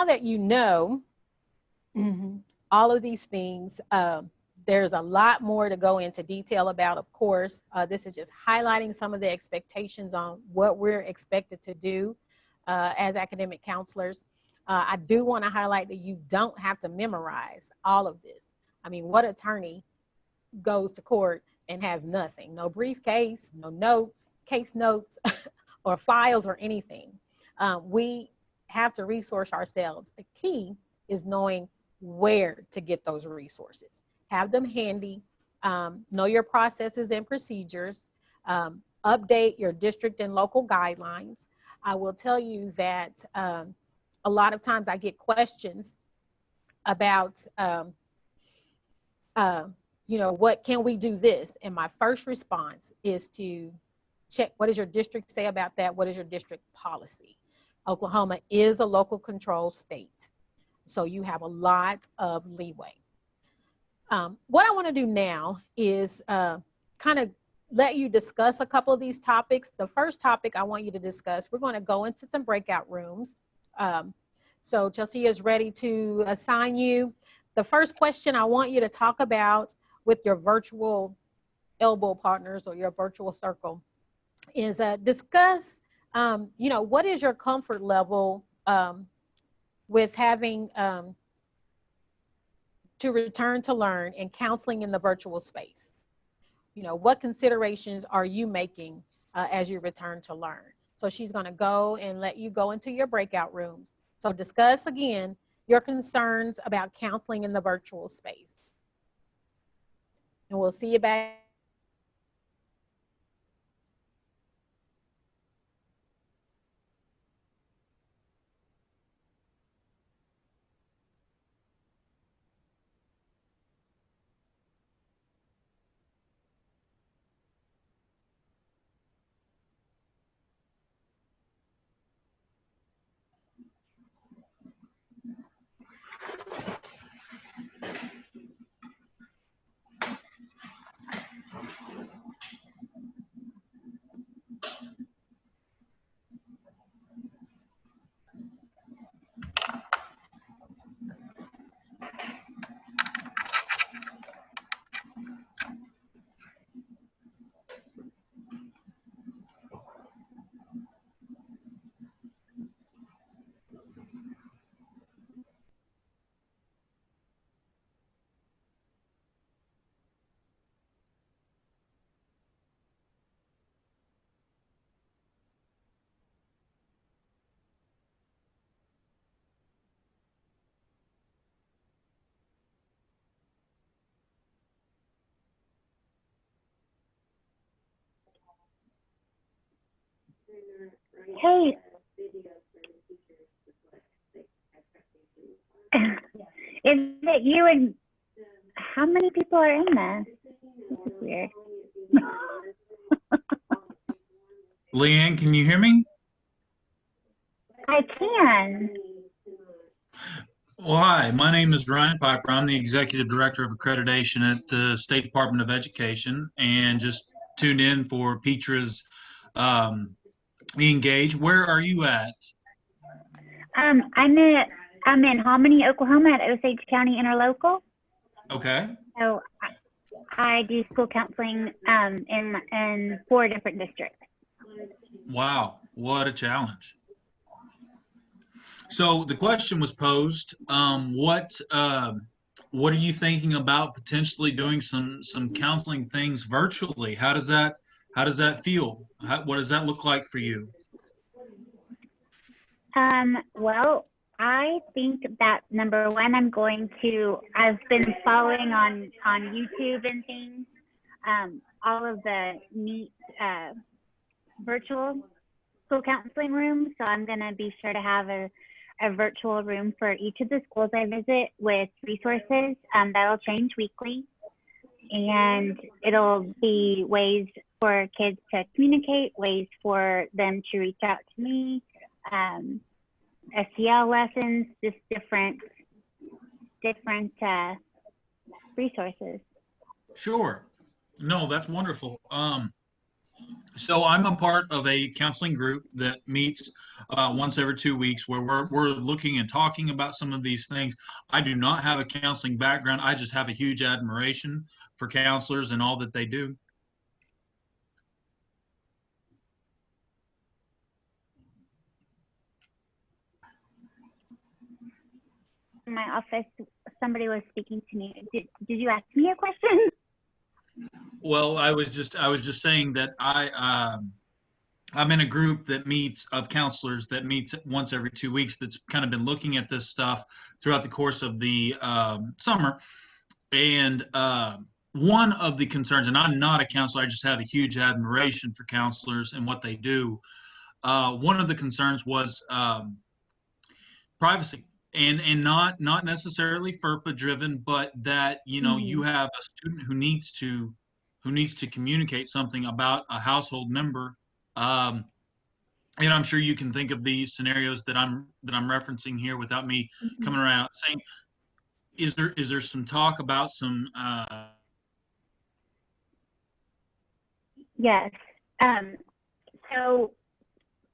that you know all of these things, there's a lot more to go into detail about, of course. This is just highlighting some of the expectations on what we're expected to do as academic counselors. I do want to highlight that you don't have to memorize all of this. I mean, what attorney goes to court and has nothing? No briefcase, no notes, case notes, or files or anything. We have to resource ourselves. The key is knowing where to get those resources. Have them handy. Know your processes and procedures. Update your district and local guidelines. I will tell you that a lot of times I get questions about, what can we do this? And my first response is to check, what does your district say about that? What is your district policy? Oklahoma is a local control state, so you have a lot of leeway. What I want to do now is kind of let you discuss a couple of these topics. The first topic I want you to discuss, we're going to go into some breakout rooms. So Chelsea is ready to assign you. The first question I want you to talk about with your virtual elbow partners or your virtual circle is discuss, what is your comfort level with having to return to learn and counseling in the virtual space? What considerations are you making as you return to learn? So she's going to go and let you go into your breakout rooms. So discuss again, your concerns about counseling in the virtual space. And we'll see you back. Hey, is it you and how many people are in this? This is weird. Leanne, can you hear me? I can. Well, hi, my name is Ryan Piper. I'm the Executive Director of Accreditation at the State Department of Education, and just tuned in for Petra's Engage. Where are you at? I'm in Hominy, Oklahoma at Osage County Interlocal. Okay. So I do school counseling in 4 different districts. Wow, what a challenge. So the question was posed, what are you thinking about potentially doing some counseling things virtually? How does that feel? What does that look like for you? Well, I think that number one, I've been following on YouTube and things, all of the neat virtual school counseling rooms. So I'm going to be sure to have a virtual room for each of the schools I visit with resources that'll change weekly. And it'll be ways for kids to communicate, ways for them to reach out to me, SEL lessons, just different resources. Sure. No, that's wonderful. So I'm a part of a counseling group that meets once every 2 weeks where we're looking and talking about some of these things. I do not have a counseling background. I just have a huge admiration for counselors and all that they do. In my office, somebody was speaking to me. Did you ask me a question? Well, I was just saying that I'm in a group that meets of counselors that meets once every 2 weeks. That's kind of been looking at this stuff throughout the course of the summer. And one of the concerns, and I'm not a counselor, I just have a huge admiration for counselors and what they do. One of the concerns was privacy, and not necessarily FERPA driven, but that you have a student who needs to communicate something about a household member. And I'm sure you can think of these scenarios that I'm referencing here without me coming around saying, is there some talk about some Yes. So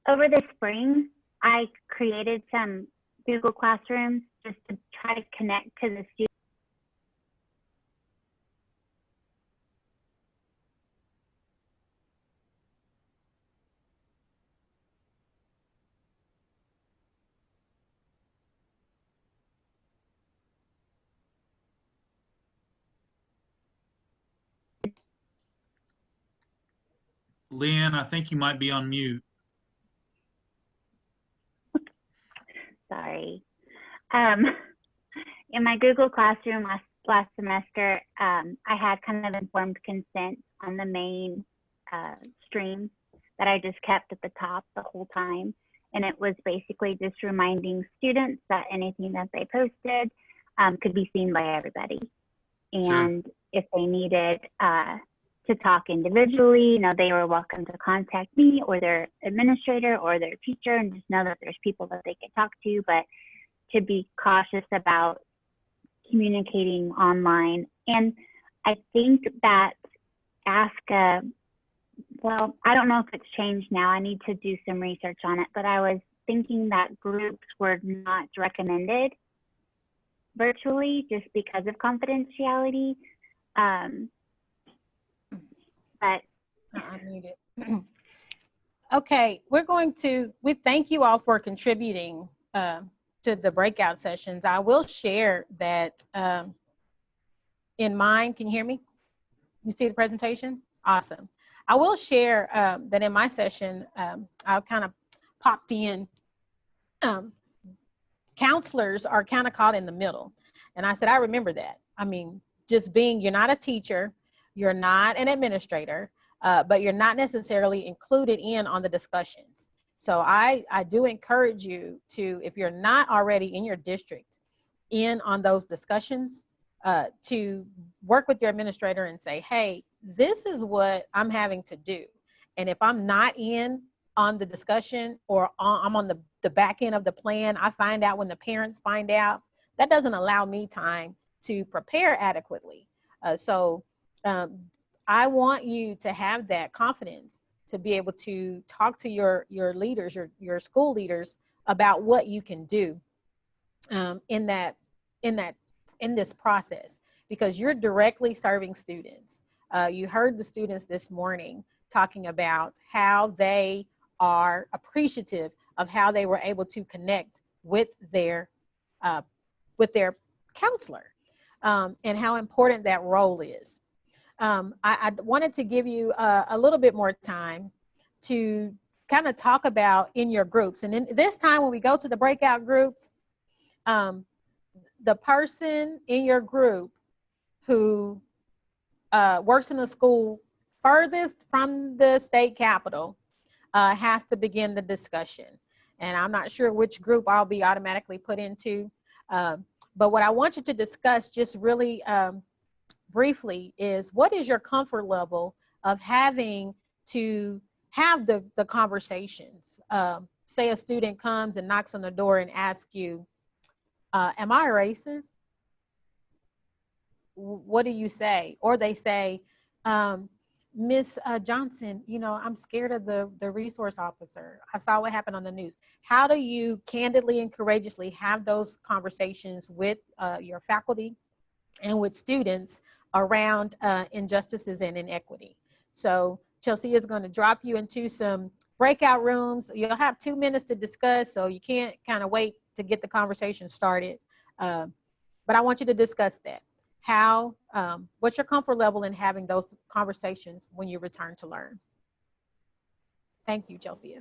over the spring, I created some Google Classrooms just to try to connect to the students. Leanne, I think you might be on mute. Sorry. In my Google Classroom last semester, I had kind of informed consent on the main stream that I just kept at the top the whole time. And it was basically just reminding students that anything that they posted could be seen by everybody. And if they needed to talk individually, you know, they were welcome to contact me or their administrator or their teacher, and just know that there's people that they can talk to, but to be cautious about communicating online. And I think that well, I don't know if it's changed now. I need to do some research on it, but I was thinking that groups were not recommended virtually just because of confidentiality. But I need it. Okay, we thank you all for contributing to the breakout sessions. I will share that in mine. Can you hear me? You see the presentation? Awesome. I will share that in my session, I kind of popped in. Counselors are kind of caught in the middle. And I said, I remember that. I mean, you're not a teacher, you're not an administrator, but you're not necessarily included in on the discussions. So I do encourage you to, if you're not already in your district in on those discussions, to work with your administrator and say, hey, this is what I'm having to do. And if I'm not in on the discussion or I'm on the back end of the plan, I find out when the parents find out, that doesn't allow me time to prepare adequately. So I want you to have that confidence to be able to talk to your leaders, your school leaders about what you can do in this process, because you're directly serving students. You heard the students this morning talking about how they are appreciative of how they were able to connect with their counselor and how important that role is. I wanted to give you a little bit more time to kind of talk about in your groups. And then this time when we go to the breakout groups, the person in your group who works in a school furthest from the state capitol has to begin the discussion. And I'm not sure which group I'll be automatically put into. But what I want you to discuss just really briefly is, what is your comfort level of having to have the conversations? Say a student comes and knocks on the door and asks you, am I a racist? What do you say? Or they say, Miss Johnson, you know, I'm scared of the resource officer. I saw what happened on the news. How do you candidly and courageously have those conversations with your faculty and with students around injustices and inequity? So Chelsea is going to drop you into some breakout rooms. You'll have 2 minutes to discuss, so you can't kind of wait to get the conversation started. But I want you to discuss that. What's your comfort level in having those conversations when you return to learn? Thank you, Chelsea.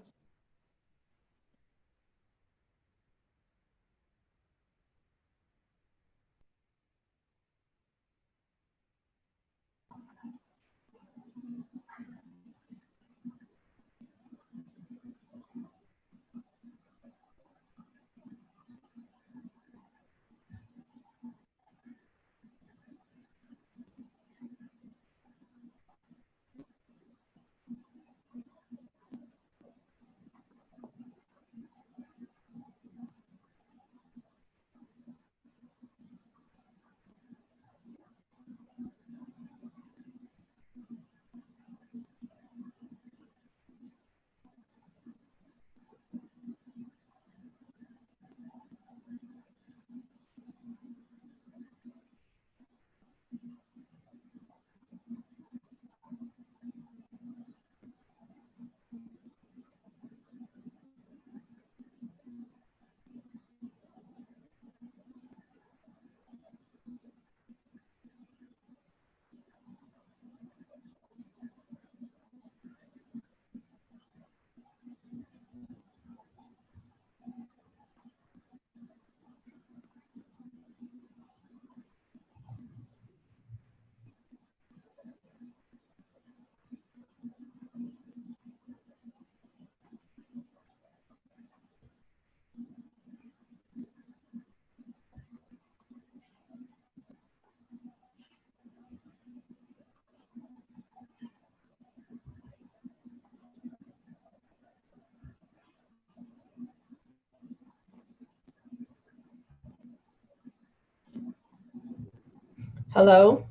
Hello?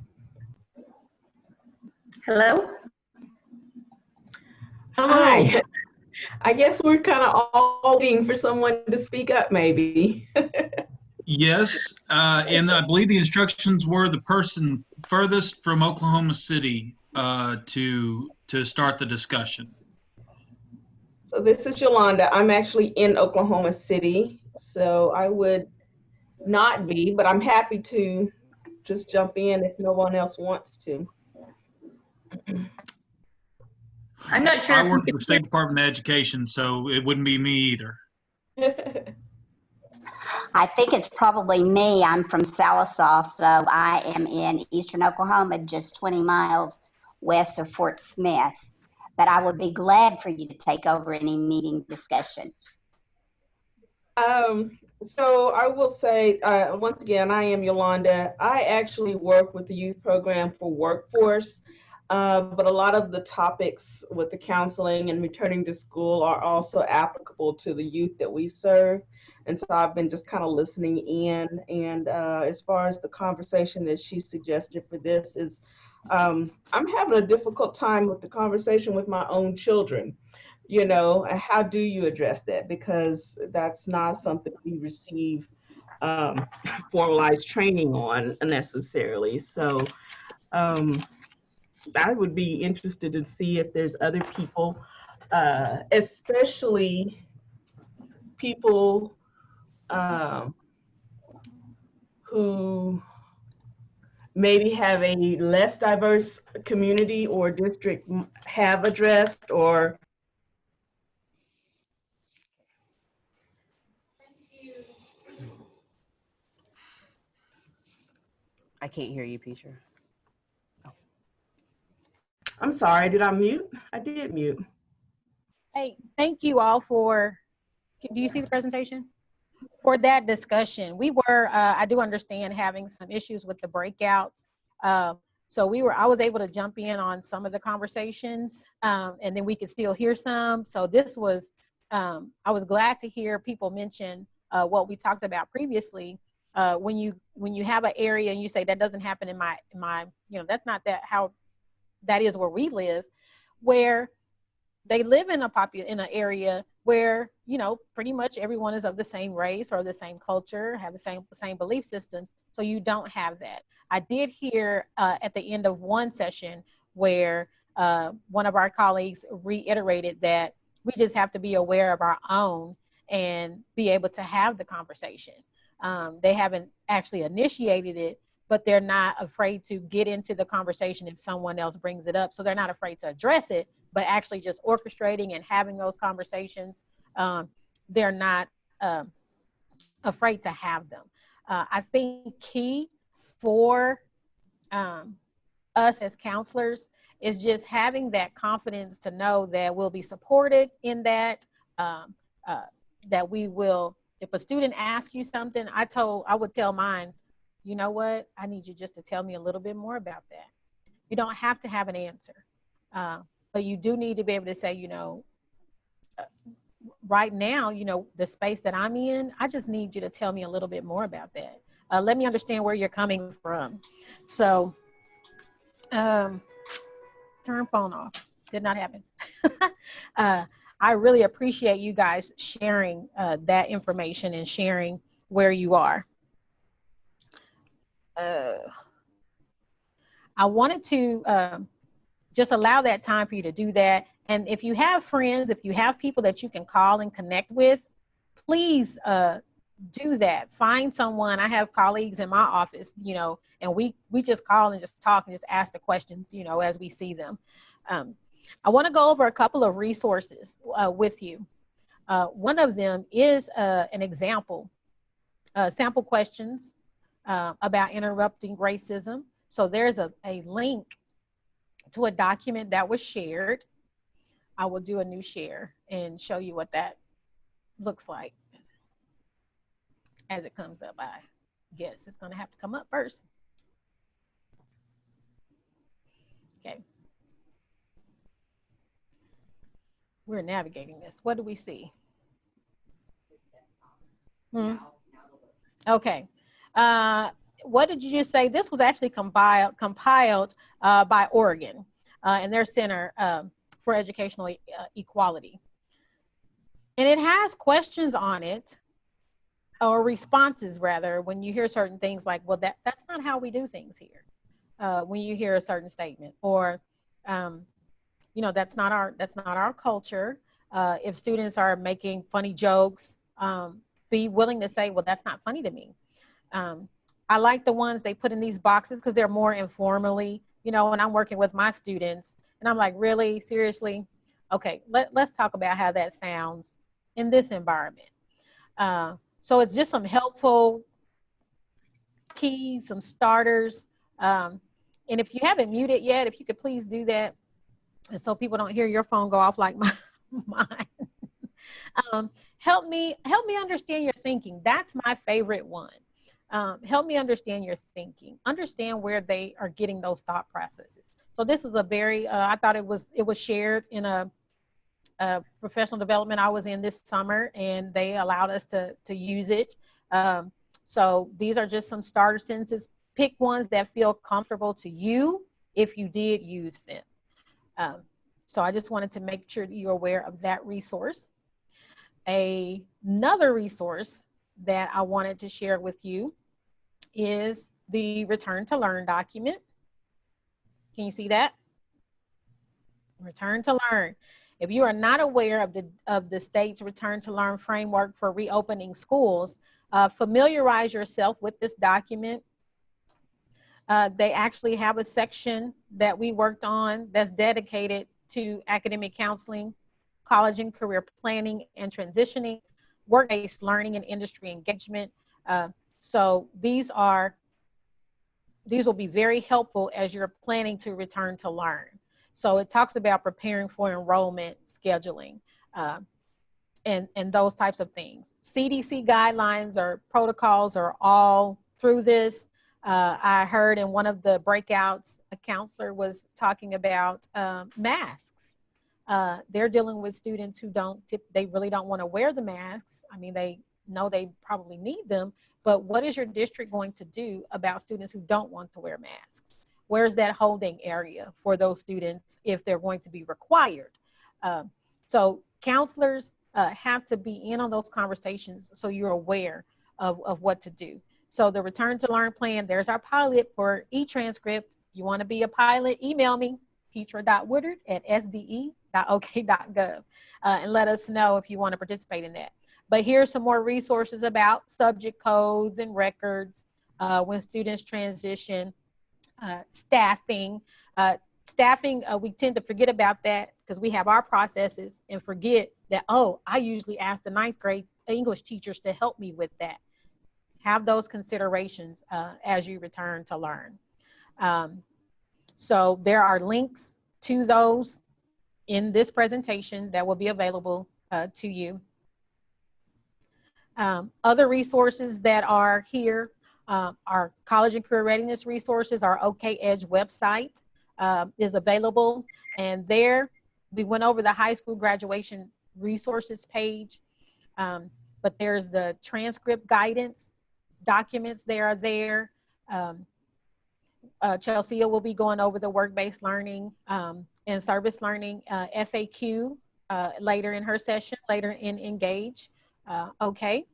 Hello? Hello. Hi. I guess we're kind of all waiting for someone to speak up, maybe. Yes, and I believe the instructions were the person furthest from Oklahoma City to start the discussion. So this is Yolanda. I'm actually in Oklahoma City, so I would not be, but I'm happy to just jump in if no one else wants to. I'm not sure I if you work at can the hear. State Department of Education, so it wouldn't be me either. I think it's probably me. I'm from Salisaw, so I am in eastern Oklahoma, just 20 miles west of Fort Smith. But I would be glad for you to take over any meeting discussion. So I will say, once again, I am Yolanda. I actually work with the youth program for workforce, but a lot of the topics with the counseling and returning to school are also applicable to the youth that we serve. And so I've been just kind of listening in. And as far as the conversation that she suggested for this is, I'm having a difficult time with the conversation with my own children. You know, how do you address that? Because that's not something we receive formalized training on necessarily. So I would be interested to see if there's other people, especially people who maybe have a less diverse community or district have addressed or I can't hear you, Peter. I'm sorry, did I mute? I did mute. Hey, thank you all for, do you see the presentation? For that discussion. We were, I do understand having some issues with the breakouts. So I was able to jump in on some of the conversations and then we could still hear some. So this was, I was glad to hear people mention what we talked about previously. When you have an area and you say that doesn't happen in my, that's not how that is where we live, where they live in in an area where, pretty much everyone is of the same race or the same culture, have the same belief systems. So you don't have that. I did hear at the end of one session where one of our colleagues reiterated that we just have to be aware of our own and be able to have the conversation. They haven't actually initiated it, but they're not afraid to get into the conversation if someone else brings it up. So they're not afraid to address it, but actually just orchestrating and having those conversations, they're not afraid to have them. I think key for us as counselors is just having that confidence to know that we'll be supported in that, that we will, if a student asks you something, I would tell mine, you know what, I need you just to tell me a little bit more about that. You don't have to have an answer, but you do need to be able to say, right now, the space that I'm in, I just need you to tell me a little bit more about that. Let me understand where you're coming from. So, turn phone off. Did not happen. I really appreciate you guys sharing that information and sharing where you are. I wanted to just allow that time for you to do that. And if you have friends, if you have people that you can call and connect with, please do that. Find someone. I have colleagues in my office, and we just call and just talk and just ask the questions, as we see them. I want to go over a couple of resources with you. One of them is an example, sample questions about interrupting racism. So there's a link to a document that was shared. I will do a new share and show you what that looks like as it comes up. I guess it's going to have to come up first. Okay. We're navigating this. What do we see? Okay. what did you just say? This was actually compiled by Oregon and their Center for Educational Equality. And it has questions on it, or responses rather, when you hear certain things like, well, that's not how we do things here. When you hear a certain statement, or you know, that's not our culture. If students are making funny jokes, be willing to say, well, that's not funny to me. I like the ones they put in these boxes because they're more informally, you know, when I'm working with my students and I'm like, really, seriously? Okay, let's talk about how that sounds in this environment. So it's just some helpful keys, some starters. And if you haven't muted yet, if you could please do that, and so people don't hear your phone go off like mine. Help me understand your thinking. That's my favorite one. Help me understand your thinking. Understand where they are getting those thought processes. So this is a very, I thought it was shared in a professional development I was in this summer, and they allowed us to use it. So these are just some starter sentences. Pick ones that feel comfortable to you if you did use them. So I just wanted to make sure that you're aware of that resource. Another resource that I wanted to share with you is the Return to Learn document. Can you see that? Return to Learn. If you are not aware of the state's Return to Learn framework for reopening schools, familiarize yourself with this document. They actually have a section that we worked on that's dedicated to academic counseling, college and career planning and transitioning, work-based learning and industry engagement. So these will be very helpful as you're planning to return to learn. So it talks about preparing for enrollment, scheduling, and those types of things. CDC guidelines or protocols are all through this. I heard in one of the breakouts, a counselor was talking about masks. They're dealing with students who they really don't want to wear the masks. I mean, they know they probably need them, but what is your district going to do about students who don't want to wear masks? Where's that holding area for those students if they're going to be required? So counselors have to be in on those conversations so you're aware of what to do. So the Return to Learn plan, there's our pilot for e-transcript. You want to be a pilot, email me, petra.woodard@sde.ok.gov, and let us know if you want to participate in that. But here's some more resources about subject codes and records when students transition, staffing. We tend to forget about that because we have our processes and forget that, oh, I usually ask the 9th grade English teachers to help me with that. Have those considerations as you return to learn. So there are links to those in this presentation that will be available to you. Other resources that are here are college and career readiness resources. Our OK Edge website is available, and there we went over the high school graduation resources page, but there's the transcript guidance documents. They are there. Chelsea will be going over the work-based learning and service learning FAQ later in her session, later in Engage. Okay.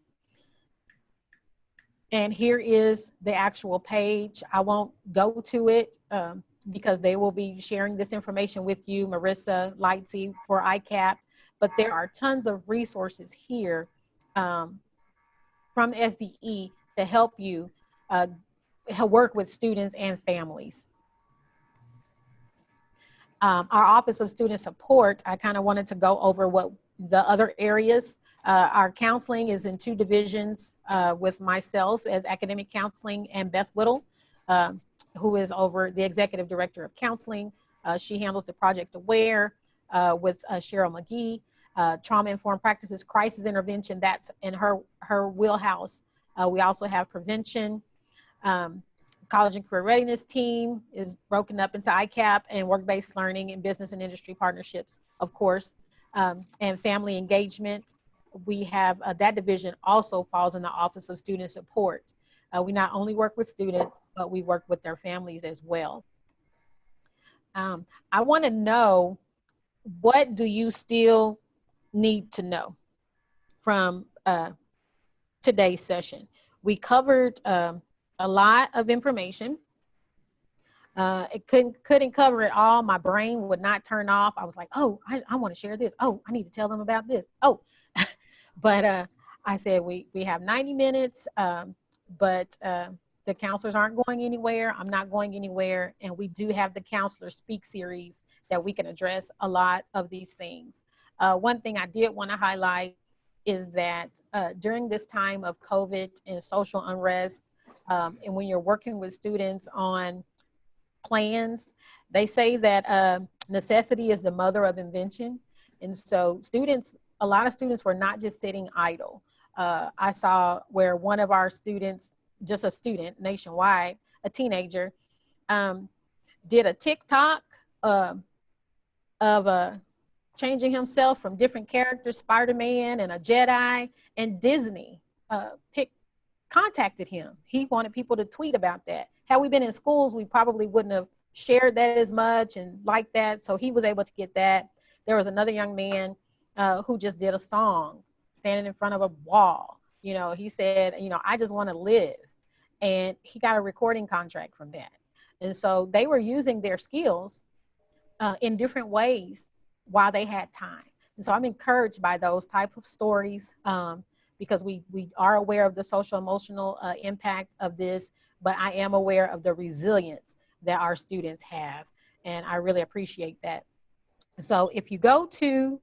And here is the actual page. I won't go to it because they will be sharing this information with you, Marissa Lightsey for ICAP, but there are tons of resources here from SDE to help you work with students and families. Our Office of Student Support, I kind of wanted to go over what the other areas. Our counseling is in 2 divisions with myself as academic counseling and Beth Whittle, who is over the executive director of counseling. She handles the Project Aware with Cheryl McGee. Trauma-informed practices, crisis intervention, that's in her wheelhouse. We also have prevention. College and career readiness team is broken up into ICAP and work-based learning and business and industry partnerships, of course, and family engagement. We have that division also falls in the Office of Student Support. We not only work with students, but we work with their families as well. I want to know, what do you still need to know from today's session? We covered a lot of information. It couldn't cover it all. My brain would not turn off. I was like, oh, I want to share this. Oh, I need to tell them about this. Oh, but I said we have 90 minutes, but the counselors aren't going anywhere. I'm not going anywhere. And we do have the Counselor Speak series that we can address a lot of these things. One thing I did want to highlight is that during this time of COVID and social unrest, and when you're working with students on plans, they say that necessity is the mother of invention. And so students, a lot of students were not just sitting idle. I saw where one of our students, just a student nationwide, a teenager, did a TikTok of changing himself from different characters, Spider-Man and a Jedi, and Disney contacted him. He wanted people to tweet about that. Had we been in schools, we probably wouldn't have shared that as much and like that. So he was able to get that. There was another young man who just did a song standing in front of a wall. You know, he said, you know, I just want to live. And he got a recording contract from that. And so they were using their skills in different ways while they had time. And so I'm encouraged by those type of stories because we are aware of the social emotional impact of this, but I am aware of the resilience that our students have. And I really appreciate that. So if you go to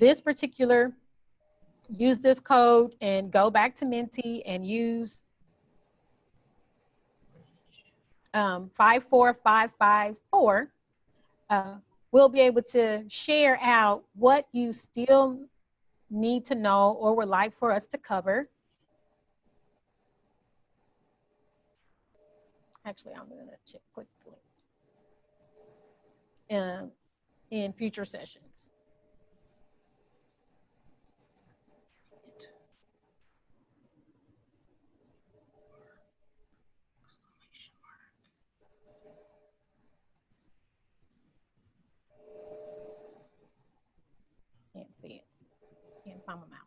this particular, use this code and go back to Menti and use 54554, we'll be able to share out what you still need to know or would like for us to cover. Actually, I'm going to click the link in future sessions. Can't see it. Can't find my mouse.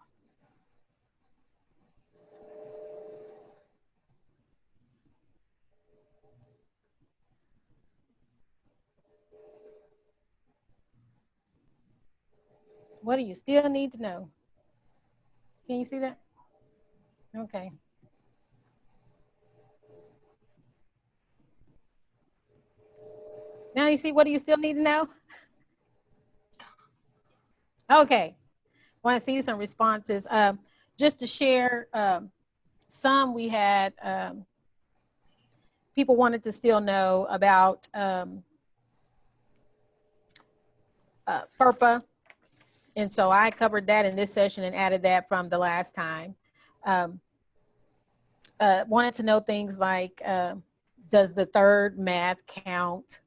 What do you still need to know? Can you see that? Okay. Now you see, what do you still need to know? Okay. Want to see some responses. Just to share some, we had people wanted to still know about FERPA. And so I covered that in this session and added that from the last time. Wanted to know things like, does the third math count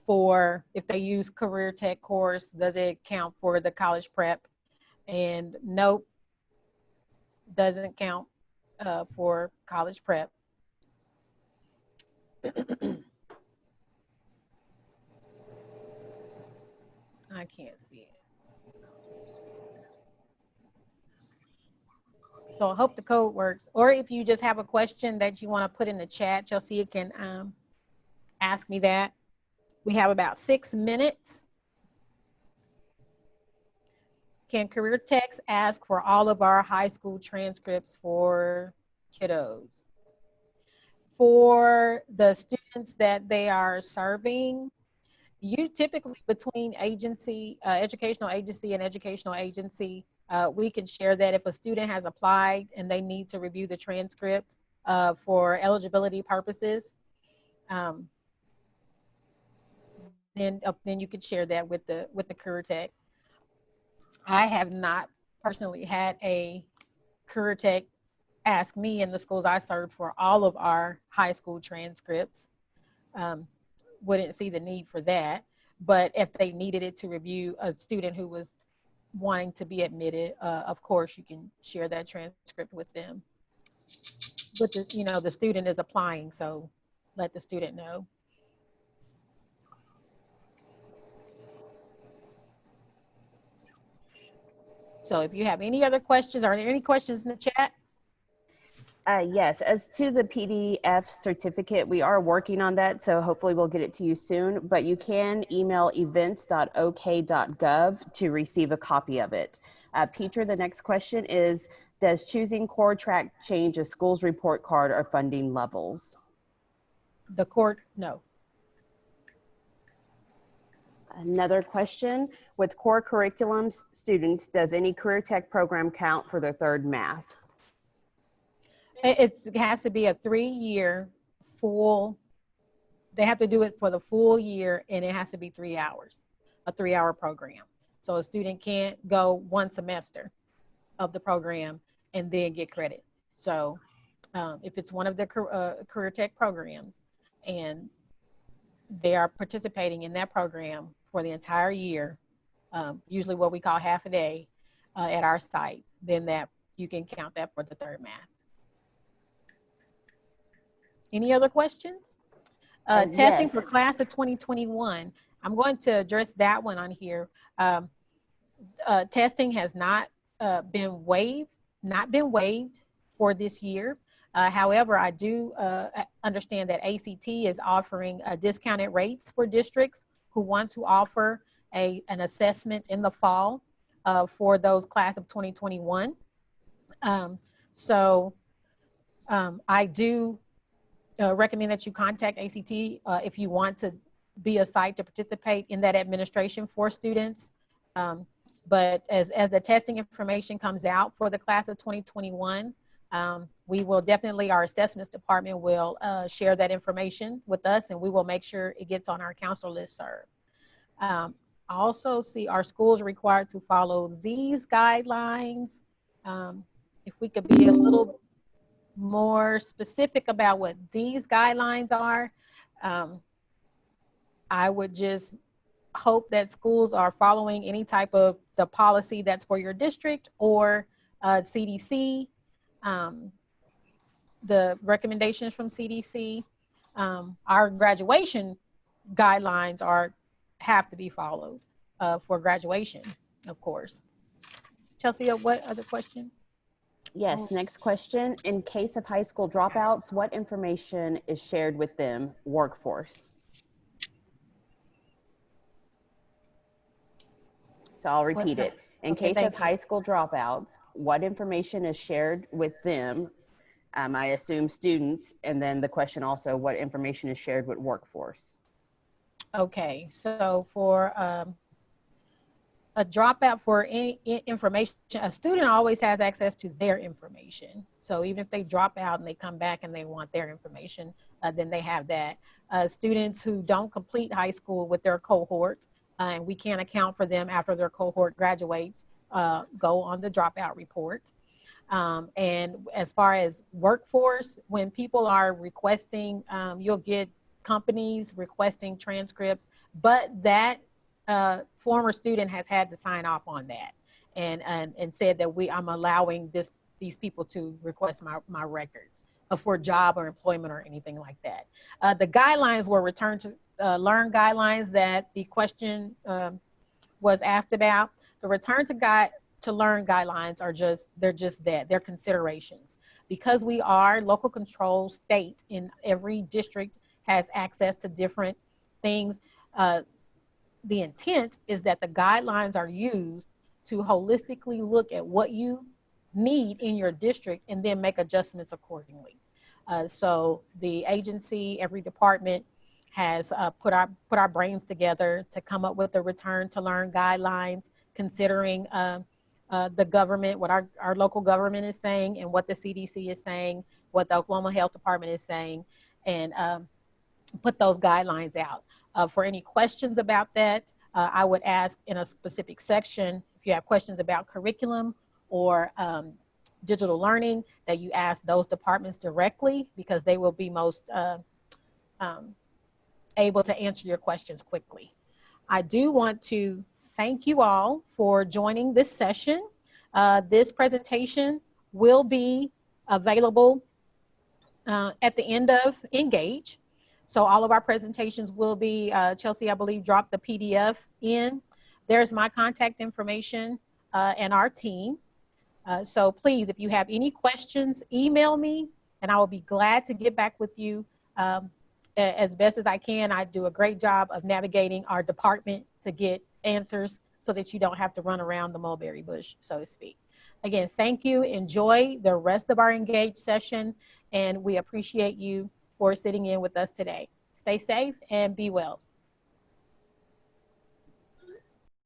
for, if they use career tech course, does it count for the college prep? And nope, doesn't count for college prep. I can't see it. So I hope the code works. Or if you just have a question that you want to put in the chat, Chelsea can ask me that. We have about 6 minutes. Can career techs ask for all of our high school transcripts for kiddos? For the students that they are serving, you typically, between agency, educational agency and educational agency, we can share that if a student has applied and they need to review the transcript for eligibility purposes, then you could share that with the career tech. I have not personally had a career tech ask me in the schools I served for all of our high school transcripts. Wouldn't see the need for that. But if they needed it to review a student who was wanting to be admitted, of course, you can share that transcript with them. with the, you know, the student is applying, so let the student know. So if you have any other questions, are there any questions in the chat? Yes, as to the PDF certificate, we are working on that, so hopefully we'll get it to you soon, but you can email events.ok.gov to receive a copy of it. Peter, the next question is, does choosing core track change a school's report card or funding levels? The court, no. Another question, with core curriculums students, does any career tech program count for their third math? It has to be a 3-year full, they have to do it for the full year, and it has to be 3 hours, a 3-hour program. So a student can't go one semester of the program and then get credit. So if it's one of the career tech programs and they are participating in that program for the entire year, usually what we call half a day at our site, then that you can count that for the third math. Any other questions? Testing Yes. for class of 2021. I'm going to address that one on here. Testing has not been waived for this year. However, I do understand that ACT is offering discounted rates for districts who want to offer an assessment in the fall for those class of 2021. I do recommend that you contact ACT if you want to be a site to participate in that administration for students. But as the testing information comes out for the class of 2021, we will definitely, our assessments department will share that information with us, and we will make sure it gets on our counselor listserv. I also see our schools required to follow these guidelines. If we could be a little more specific about what these guidelines are, I would just hope that schools are following any type of the policy that's for your district or CDC, the recommendations from CDC. Our graduation guidelines have to be followed for graduation, of course. Chelsea, what other question? Yes, next question. In case of high school dropouts, what information is shared with them, workforce? So I'll repeat it. In case of high school dropouts, what information is shared with them? I assume students, and then the question also, what information is shared with workforce? Okay, so for a dropout, for any information, a student always has access to their information. So even if they drop out and they come back and they want their information, then they have that. Students who don't complete high school with their cohort, and we can't account for them after their cohort graduates, go on the dropout report. And as far as workforce, when people are requesting, you'll get companies requesting transcripts, but that former student has had to sign off on that and said that I'm allowing these people to request my records for job or employment or anything like that. The guidelines were return to learn guidelines that the question was asked about. The return to learn guidelines they're just that, they're considerations. Because we are local control state, in every district has access to different things. The intent is that the guidelines are used to holistically look at what you need in your district and then make adjustments accordingly. So the agency, every department has put our brains together to come up with the return to learn guidelines, considering the government, what our local government is saying and what the CDC is saying, what the Oklahoma Health Department is saying, and put those guidelines out. For any questions about that, I would ask in a specific section, if you have questions about curriculum or digital learning, that you ask those departments directly, because they will be most able to answer your questions quickly. I do want to thank you all for joining this session. This presentation will be available at the end of Engage. So all of our presentations will be, Chelsea, I believe, dropped the PDF in. There's my contact information and our team. So please, if you have any questions, email me and I will be glad to get back with you as best as I can. I do a great job of navigating our department to get answers so that you don't have to run around the mulberry bush, so to speak. Again, thank you. Enjoy the rest of our Engage session, and we appreciate you for sitting in with us today. Stay safe and be well.